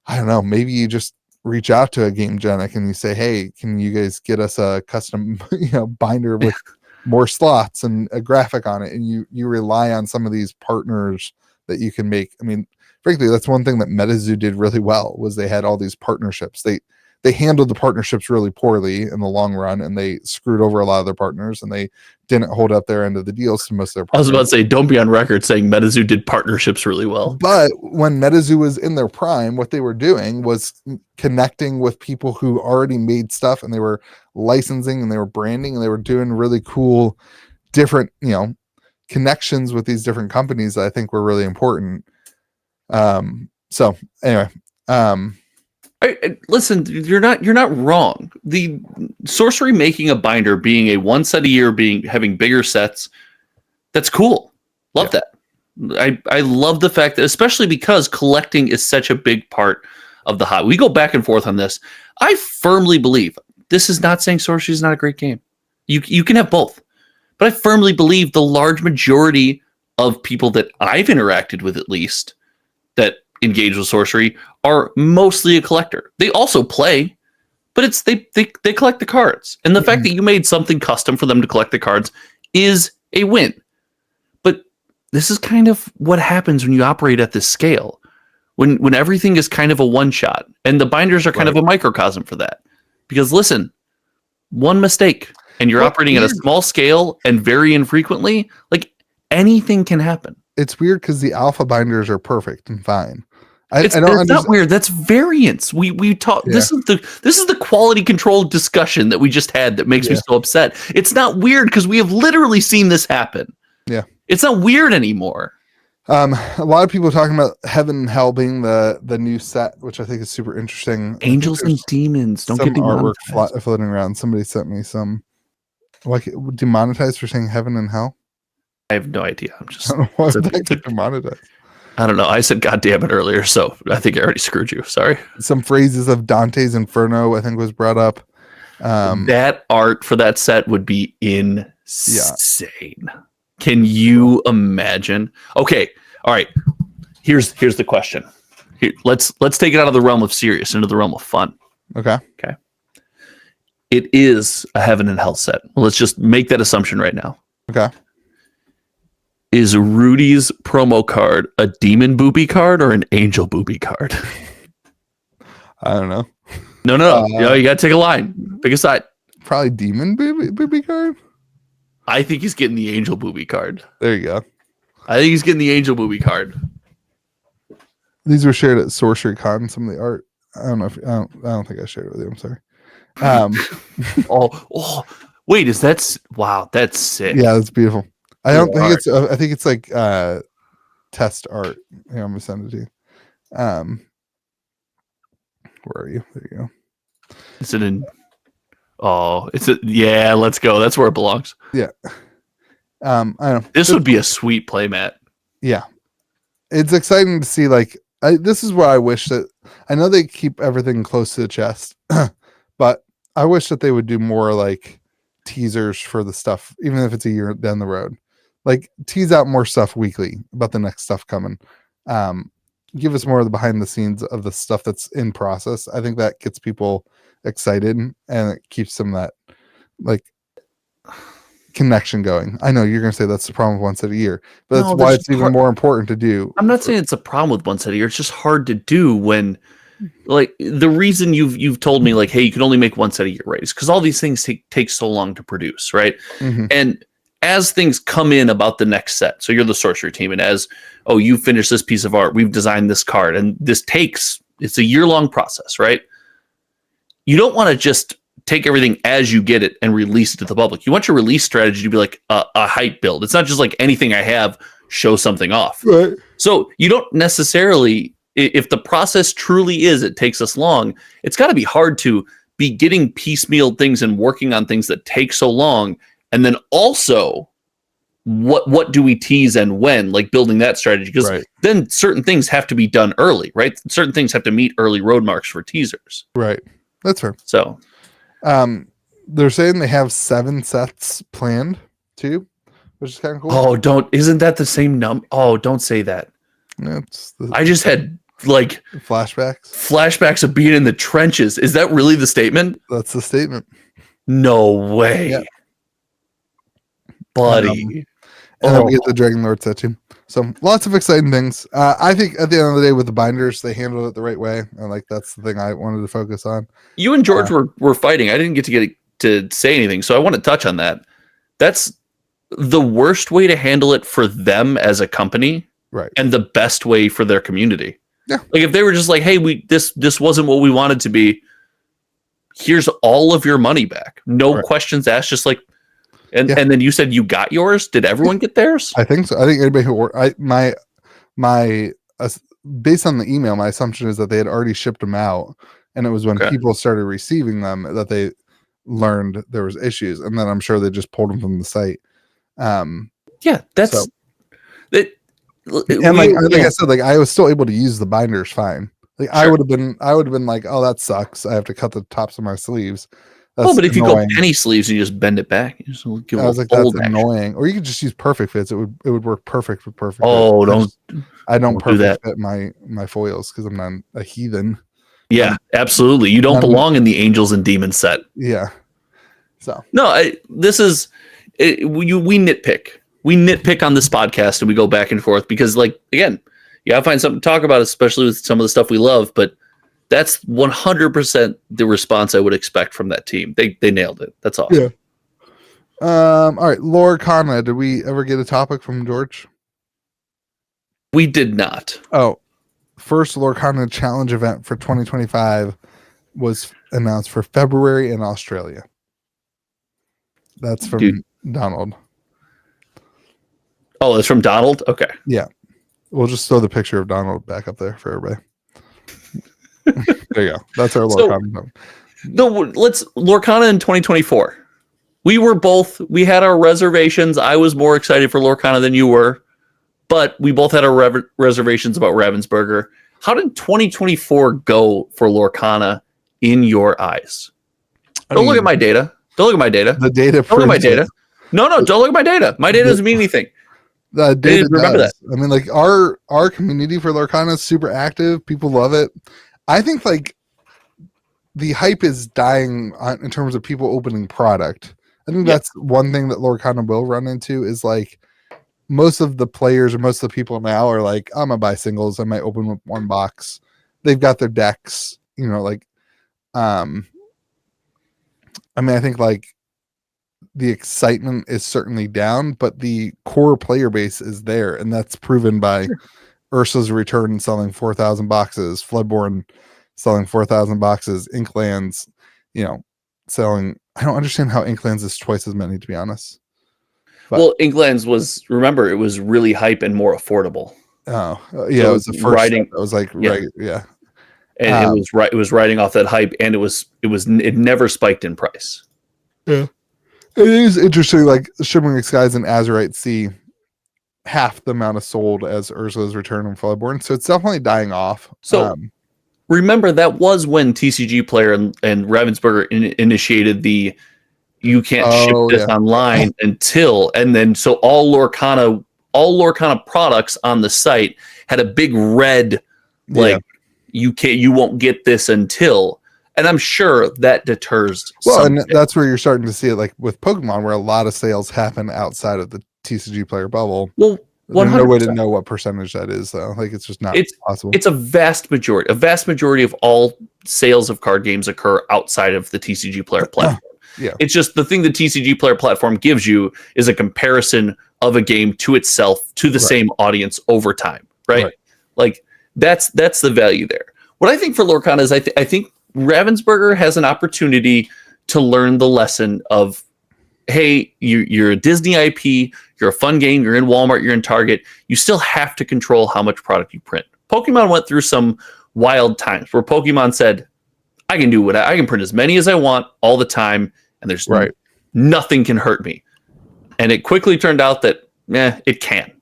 I don't know, maybe you just reach out to a gamegenic and you say, hey, can you guys get us a custom binder with more slots and a graphic on it? And you rely on some of these partners that you can make. I mean, frankly, that's one thing that MetaZoo did really well, was they had all these partnerships. They handled the partnerships really poorly in the long run, and they screwed over a lot of their partners, and they didn't hold up their end of the deals to most of their partners. I was about to say, don't be on record saying MetaZoo did partnerships really well. But when MetaZoo was in their prime, what they were doing was connecting with people who already made stuff, and they were licensing and they were branding and they were doing really cool, different, connections with these different companies that I think were really important. So anyway, listen, you're not wrong. The sorcery making a binder, being a one set a year, having bigger sets, that's cool. Love that. I love the fact that, especially because collecting is such a big part of the hobby. We go back and forth on this. I firmly believe, this is not saying sorcery is not a great game. You can have both, but I firmly believe the large majority of people that I've interacted with, at least, that engage with sorcery are mostly a collector. They also play, but it's they collect the cards. And the fact that you made something custom for them to collect the cards is a win. But this is kind of what happens when you operate at this scale. When everything is kind of a one-shot, and the binders are kind of a microcosm for that. Because listen, one mistake, and you're operating at a small scale and very infrequently, like anything can happen. It's weird because the alpha binders are perfect and fine. It's not weird. That's variance. We talk. Yeah. This is the quality control discussion that we just had that makes me so upset. It's not weird because we have literally seen this happen. Yeah, it's not weird anymore. A lot of people are talking about Heaven and Hell being the new set, which I think is super interesting. Angels and demons. Don't get artwork floating around. Somebody sent me some. Like demonetized for saying Heaven and Hell. I have no idea. I'm just. I don't know why that get demonetized. I don't know. I said "God damn it" earlier, so I think I already screwed you. Sorry. Some phrases of Dante's Inferno, I think, was brought up. That art for that set would be insane. Yeah. Can you imagine? Okay, all right. Here's the question. Here, let's take it out of the realm of serious into the realm of fun. Okay. It is a Heaven and Hell set. Well, let's just make that assumption right now. Okay. Is Rudy's promo card a demon booby card or an angel booby card? I don't know. No. You gotta take a line. Pick a side. Probably demon booby card. I think he's getting the angel booby card. There you go. I think he's getting the angel booby card. These were shared at Sorcery Con. Some of the art. I don't know if I don't think I shared it with you. I'm sorry. Wait, is that wow? That's sick. Yeah, that's beautiful. I don't think it's. I think it's like test art. Here, I'm gonna send it to you. Where are you? There you go. Is it in? Oh, yeah. Let's go. That's where it belongs. Yeah. I don't know. This would be a sweet playmat. Yeah, it's exciting to see. Like, this is where I wish that. I know they keep everything close to the chest, but I wish that they would do more like teasers for the stuff, even if it's a year down the road. Like, tease out more stuff weekly about the next stuff coming. Give us more of the behind the scenes of the stuff that's in process. I think that gets people excited and it keeps them that like connection going. I know you're going to say that's the problem with one set a year, but that's why it's even more important to do. I'm not saying it's a problem with one set a year. It's just hard to do when, like, the reason you've told me like, hey, you can only make one set a year, right? Is because all these things take so long to produce, right? Mm-hmm. And as things come in about the next set, so you're the sorcery team, and as you finish this piece of art, we've designed this card, and it's a year-long process, right? You don't want to just take everything as you get it and release it to the public. You want your release strategy to be like a hype build. It's not just like anything I have, show something off. Right. So you don't necessarily, if the process truly is, it takes us long, it's got to be hard to be getting piecemeal things and working on things that take so long. And then also, what do we tease and when, like building that strategy? Because then certain things have to be done early, right? Certain things have to meet early road marks for teasers. Right. That's fair. So, they're saying they have 7 sets planned too, which is kind of cool. Isn't that the same number? Oh, don't say that. I just had like flashbacks of being in the trenches. Is that really the statement? That's the statement. No way. Yeah. Buddy. And then we get the Dragon Lord set too. So lots of exciting things. I think at the end of the day with the binders, they handled it the right way. And like, that's the thing I wanted to focus on. You and George were fighting. I didn't get to say anything. So I want to touch on that. That's the worst way to handle it for them as a company. Right. And the best way for their community. Yeah. Like if they were just like, hey, this wasn't what we wanted to be. Here's all of your money back. No questions asked. Just like, and then you said you got yours. Did everyone get theirs? I think so. I think anybody who based on the email, my assumption is that they had already shipped them out, and it was when people started receiving them that they learned there was issues, and then I'm sure they just pulled them from the site. That's it. And like I said, like I was still able to use the binders fine. Like I would have been like, oh, that sucks. I have to cut the tops of my sleeves. That's But if annoying. you go penny sleeves and you just bend it back, you just give I was like, fold that's action. annoying. Or you could just use perfect fits. It would work perfect with perfect Oh, fits. I don't do perfect that. fit my foils because I'm not a heathen. Yeah, absolutely. You don't belong in the Angels and Demons set. Yeah. So no, we nitpick. We nitpick on this podcast and we go back and forth because, like, again, you gotta find something to talk about, especially with some of the stuff we love. But that's 100% the response I would expect from that team. They nailed it. That's awesome. yeah. All right, Lorcana. Did we ever get a topic from George? We did not. Oh, first Lorcana challenge event for 2025 was announced for February in Australia. That's from Donald. Oh, it's from Donald? Okay. Yeah. We'll just throw the picture of Donald back up there for everybody. There you go. That's our Lorcana. Let's Lorcana in 2024. We had our reservations. I was more excited for Lorcana than you were, but we both had our reservations about Ravensburger. How did 2024 go for Lorcana in your eyes? Don't look at my data. Don't look at my data. The data. Don't look at my data. No, don't look at my data. My data doesn't mean anything. The data remember does. that. I mean, like our community for Lorcana is super active. People love it. I think like the hype is dying in terms of people opening product. I think that's one thing that Lorcana will run into is like most of the players or most of the people now are like, I'm gonna buy singles. I might open one box. They've got their decks, like, I mean, I think like the excitement is certainly down, but the core player base is there, and that's proven by Ursa's return and selling 4,000 boxes, Floodborne selling 4,000 boxes, Inklands, selling. I don't understand how Inklands is twice as many, to be honest. But, well, Inklands remember, it was really hype and more affordable. Oh, yeah, so it was the first riding. It was like, right, yeah. And it was riding off that hype, and it never spiked in price. Yeah. It is interesting, like Shimmering Skies and Azurite Sea, half the amount of sold as Ursa's Return and Floodborne, so it's definitely dying off. So remember, that was when TCG Player and Ravensburger initiated the you can't ship this online until, and then so all Lorcana products on the site had a big red you won't get this until. And I'm sure that deters. And that's where you're starting to see it, like with Pokemon, where a lot of sales happen outside of the TCG player bubble. Well, there's no way to know what percentage that is, though. Like, it's just not possible. It's a vast majority. A vast majority of all sales of card games occur outside of the TCG player platform. Yeah, it's just the thing the TCG player platform gives you is a comparison of a game to itself to the same audience over time, right? Like that's the value there. What I think for Lorcana is I think Ravensburger has an opportunity to learn the lesson of, hey, you're a Disney IP, you're a fun game, you're in Walmart, you're in Target, you still have to control how much product you print. Pokemon went through some wild times where Pokemon said, I can do what I can print as many as I want all the time, and there's nothing can hurt me. And it quickly turned out that it can.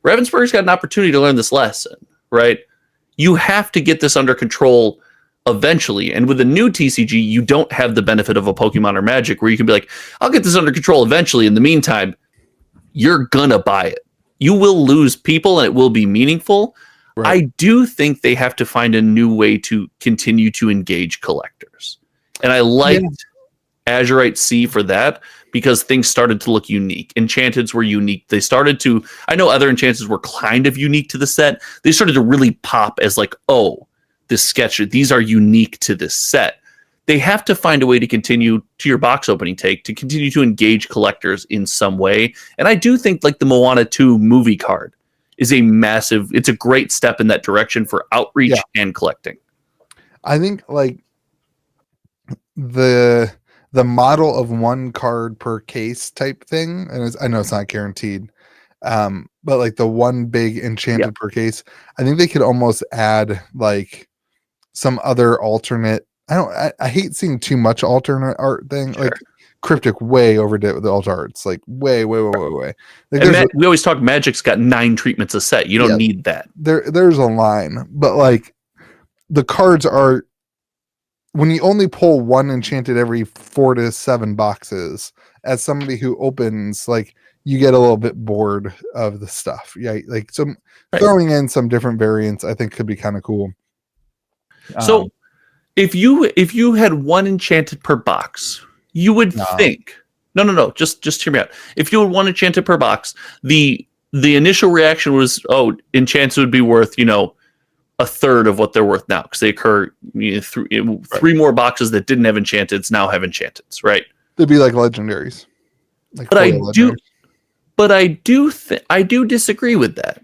Ravensburger's got an opportunity to learn this lesson, right? You have to get this under control eventually, and with a new TCG, you don't have the benefit of a Pokemon or Magic where you can be like, I'll get this under control eventually. In the meantime, you're gonna buy it. You will lose people and it will be meaningful. I do think they have to find a new way to continue to engage collectors. And I liked Azurite Sea for that because things started to look unique. Enchanteds were unique. They started to, I know other Enchanteds were kind of unique to the set. They started to really pop as like, oh, this sketch, these are unique to this set. They have to find a way to continue, to your box opening take, to continue to engage collectors in some way. And I do think like the Moana 2 movie card is it's a great step in that direction for outreach and collecting. I think like the model of one card per case type thing, and I know it's not guaranteed, but like the one big enchanted per case, I think they could almost add like some other alternate. I hate seeing too much alternate art thing. Like Cryptic way overdid with the alt arts, like way. Like we always talk Magic's got 9 treatments a set. You don't need that. There's a line, but like the cards are when you only pull one enchanted every 4 to 7 boxes, as somebody who opens, like, you get a little bit bored of the stuff. Yeah, like some throwing in some different variants, I think could be kind of cool. So if you had one enchanted per box, you would think no, just hear me out. If you had one enchanted per box, the initial reaction was, oh, enchants would be worth, a third of what they're worth now, because they occur three more boxes that didn't have enchanteds now have enchanteds, right? They'd be like legendaries. Like but I do disagree with that.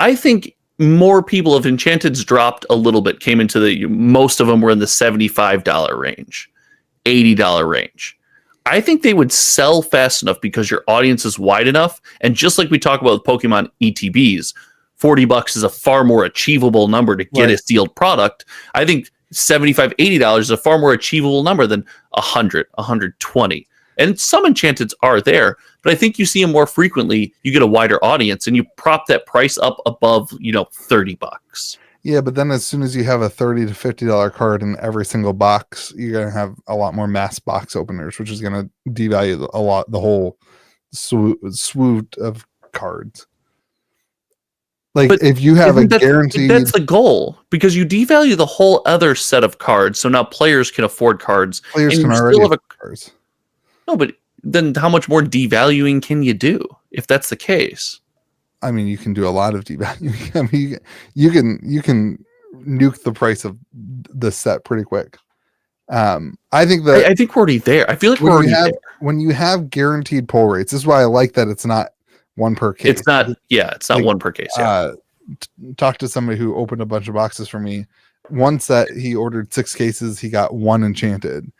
I think more people, if enchanteds dropped a little bit, came into most of them were in the $75 range, $80 range. I think they would sell fast enough because your audience is wide enough. And just like we talk about with Pokemon ETBs, $40 is a far more achievable number to get a sealed product. I think $75, $80 is a far more achievable number than $100, $120. And some enchanteds are there, but I think you see them more frequently. You get a wider audience and you prop that price up above, $30. Yeah, but then as soon as you have a $30 to $50 card in every single box, you're going to have a lot more mass box openers, which is going to devalue the whole swoot of cards. Like, but if you have a guaranteed... That's the goal, because you devalue the whole other set of cards, so now players can afford cards. Players can already afford cards. No, but then how much more devaluing can you do if that's the case? I mean, you can do a lot of devaluing. I mean, you can nuke the price of the set pretty quick. I think we're already there. I feel like we're already there. When you have guaranteed pull rates, this is why I like that it's not one per case. It's not like, one per case. Yeah. Talk to somebody who opened a bunch of boxes for me. One set, he ordered 6 cases. He got 1 enchanted.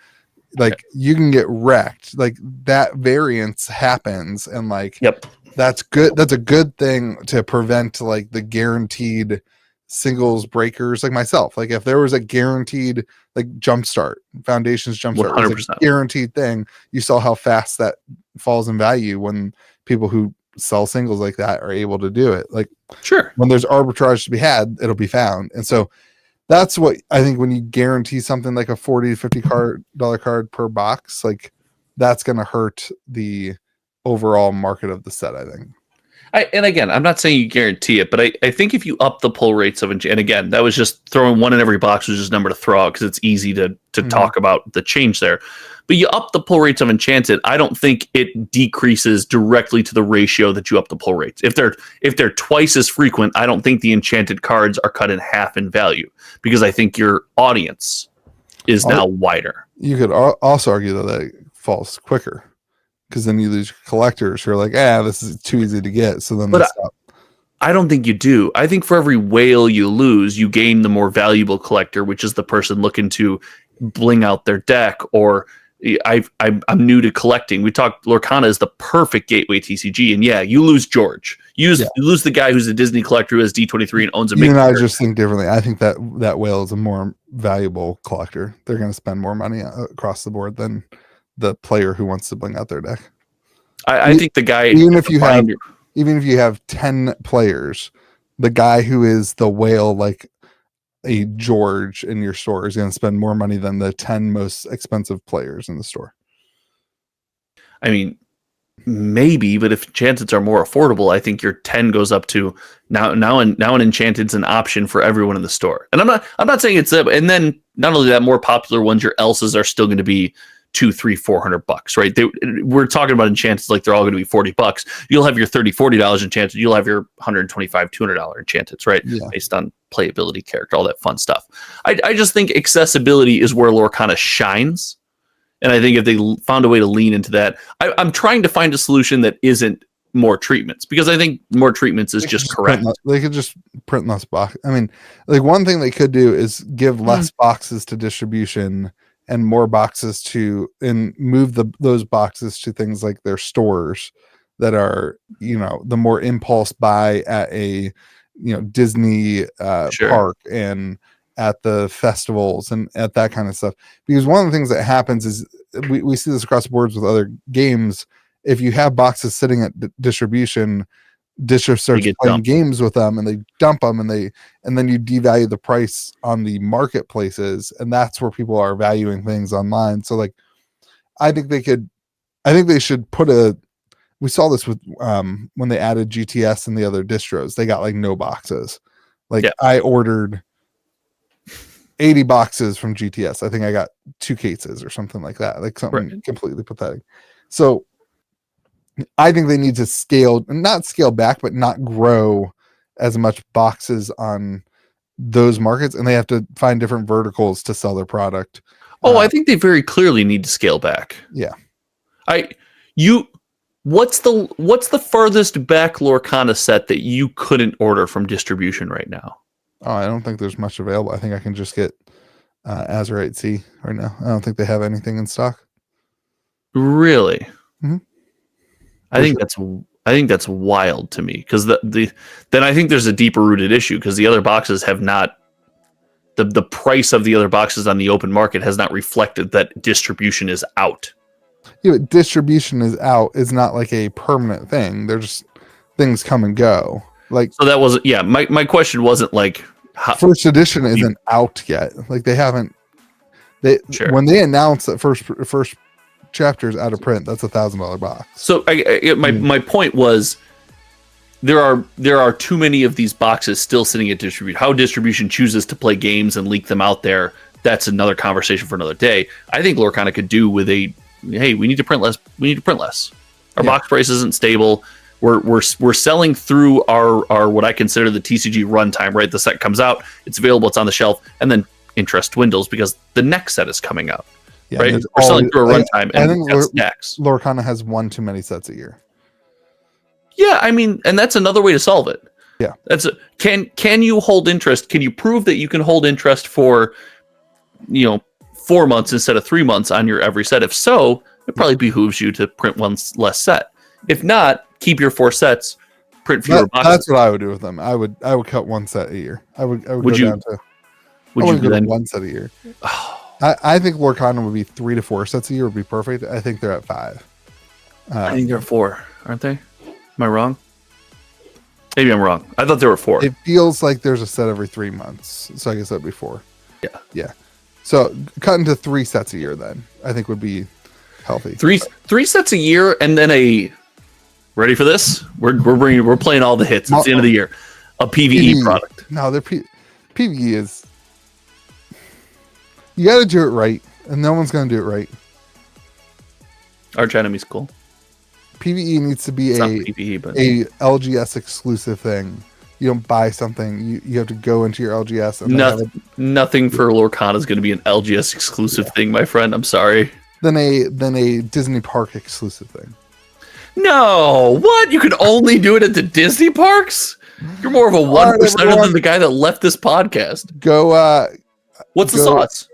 Like, you can get wrecked. Like, that variance happens, and like, that's good. That's a good thing to prevent like the guaranteed singles breakers, like myself. Like, if there was a guaranteed like jumpstart, Foundations jumpstart, 100% guaranteed thing, you saw how fast that falls in value when people who sell singles like that are able to do it. Like, sure, when there's arbitrage to be had, it'll be found. And so that's what I think, when you guarantee something like a $40 to $50 card per box, like, that's going to hurt the overall market of the set, I think. And again, I'm not saying you guarantee it, but I think if you up the pull rates of, and again, that was just throwing one in every box, was just a number to throw out because it's easy to talk about the change there. But you up the pull rates of enchanted, I don't think it decreases directly to the ratio that you up the pull rates. If they're twice as frequent, I don't think the enchanted cards are cut in half in value, because I think your audience is now wider. You could also argue though that it falls quicker, because then you lose your collectors who are like, this is too easy to get. So then they stop. I don't think you do. I think for every whale you lose, you gain the more valuable collector, which is the person looking to bling out their deck, or I'm new to collecting. We talked, Lorcana is the perfect gateway TCG, and you lose George. You lose the guy who's a Disney collector who has D23 and owns a big. I just think differently. I think that whale is a more valuable collector. They're going to spend more money across the board than the player who wants to bling out their deck. I think the guy, even if you have 10 players, the guy who is the whale, like a George in your store, is going to spend more money than the 10 most expensive players in the store. I mean, maybe, but if enchanteds are more affordable, I think your 10 goes up to now an enchanted's an option for everyone in the store. And I'm not saying it's that. And then not only that, more popular ones, your else's are still going to be $200, $300, $400, right? We're talking about enchanteds like they're all going to be $40. You'll have your $30, $40 enchanted. You'll have your $125, $200 enchanteds, right? Yeah. Based on playability, character, all that fun stuff. I just think accessibility is where Lorcana shines. And I think if they found a way to lean into that, I'm trying to find a solution that isn't more treatments, because I think more treatments is just correct. They could just print less box. I mean, like, one thing they could do is give less boxes to distribution and more boxes and move those boxes to things like their stores that are, the more impulse buy at a, Disney park and at the festivals and at that kind of stuff. Because one of the things that happens is we see this across the boards with other games. If you have boxes sitting at distribution, distro starts get playing dumped. games with them and they dump them and then you devalue the price on the marketplaces, and that's where people are valuing things online. So like I think they should we saw this with when they added GTS and the other distros, they got like no boxes. Like I ordered 80 boxes from GTS. I think I got 2 cases or something like that. Like something completely pathetic. So I think they need to not scale back, but not grow as much boxes on those markets, and they have to find different verticals to sell their product. I think they very clearly need to scale back. Yeah. What's the farthest back Lorcana set that you couldn't order from distribution right now? Oh, I don't think there's much available. I think I can just get Azurite C right now. I don't think they have anything in stock. Really? Mm-hmm. I think that's wild to me, because then I think there's a deeper rooted issue, because the other boxes have not, the price of the other boxes on the open market has not reflected that distribution is out. Yeah, but distribution is out is not like a permanent thing. They're just things come and go. Like, so that wasn't, my question wasn't like first edition isn't out yet. Like when they announce that first chapter is out of print, that's $1,000 box. So my point was, there are too many of these boxes still sitting at distribution. How distribution chooses to play games and leak them out there, that's another conversation for another day. I think Lorcana could do with hey, we need to print less. Our box price isn't stable. We're selling through our what I consider the TCG runtime, right? The set comes out, it's available, it's on the shelf, and then interest dwindles because the next set is coming out. Yeah, right? We're selling through a runtime, and I think stacks. Lorcana has one too many sets a year. Yeah, I mean, and that's another way to solve it. Yeah, can you hold interest? Can you prove that you can hold interest for 4 months instead of 3 months on your every set? If so, it probably behooves you to print one less set. If not, keep your 4 sets, print fewer boxes. That's what I would do with them. I would cut 1 set a year. I would go down to. Would you then 1 set a year? I think Lorcana would be 3 to 4 sets a year would be perfect. I think they're at 5. I think they're at 4, aren't they? Am I wrong? Maybe I'm wrong. I thought there were 4. It feels like there's a set every 3 months, so I guess that'd be 4. Yeah. So cut into 3 sets a year, then I think would be healthy. 3 sets a year, and then ready for this? We're playing all the hits. It's the end of the year. A PvE product. No, PvE is. You got to do it right, and no one's going to do it right. Arch Enemy's cool. PvE needs to be a LGS exclusive thing. You don't buy something. You have to go into your LGS. And nothing for Lorcana is going to be an LGS exclusive thing, my friend. I'm sorry. Then a Disney park exclusive thing. No, what? You can only do it at the Disney parks? You're more of a 1% than the guy that left this podcast. Go. What's the sauce?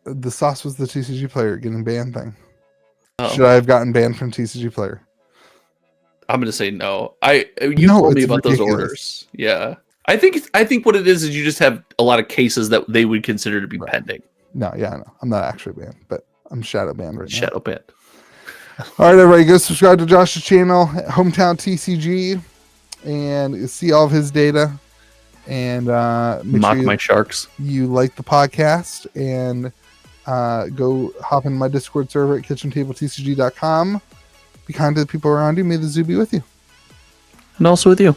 The sauce was the TCG player getting banned thing. Oh. Should I have gotten banned from TCG player? I'm going to say no. You told me about those orders. Yeah. I think what it is you just have a lot of cases that they would consider to be pending. No, yeah, I know. I'm not actually banned, but I'm shadow banned right now. Shadow banned. All right, everybody, go subscribe to Josh's channel, Hometown TCG, and see all of his data. And mock my sharks. You like the podcast, and go hop in my Discord server at KitchenTableTCG.com. Be kind to the people around you. May the zoo be with you. And also with you.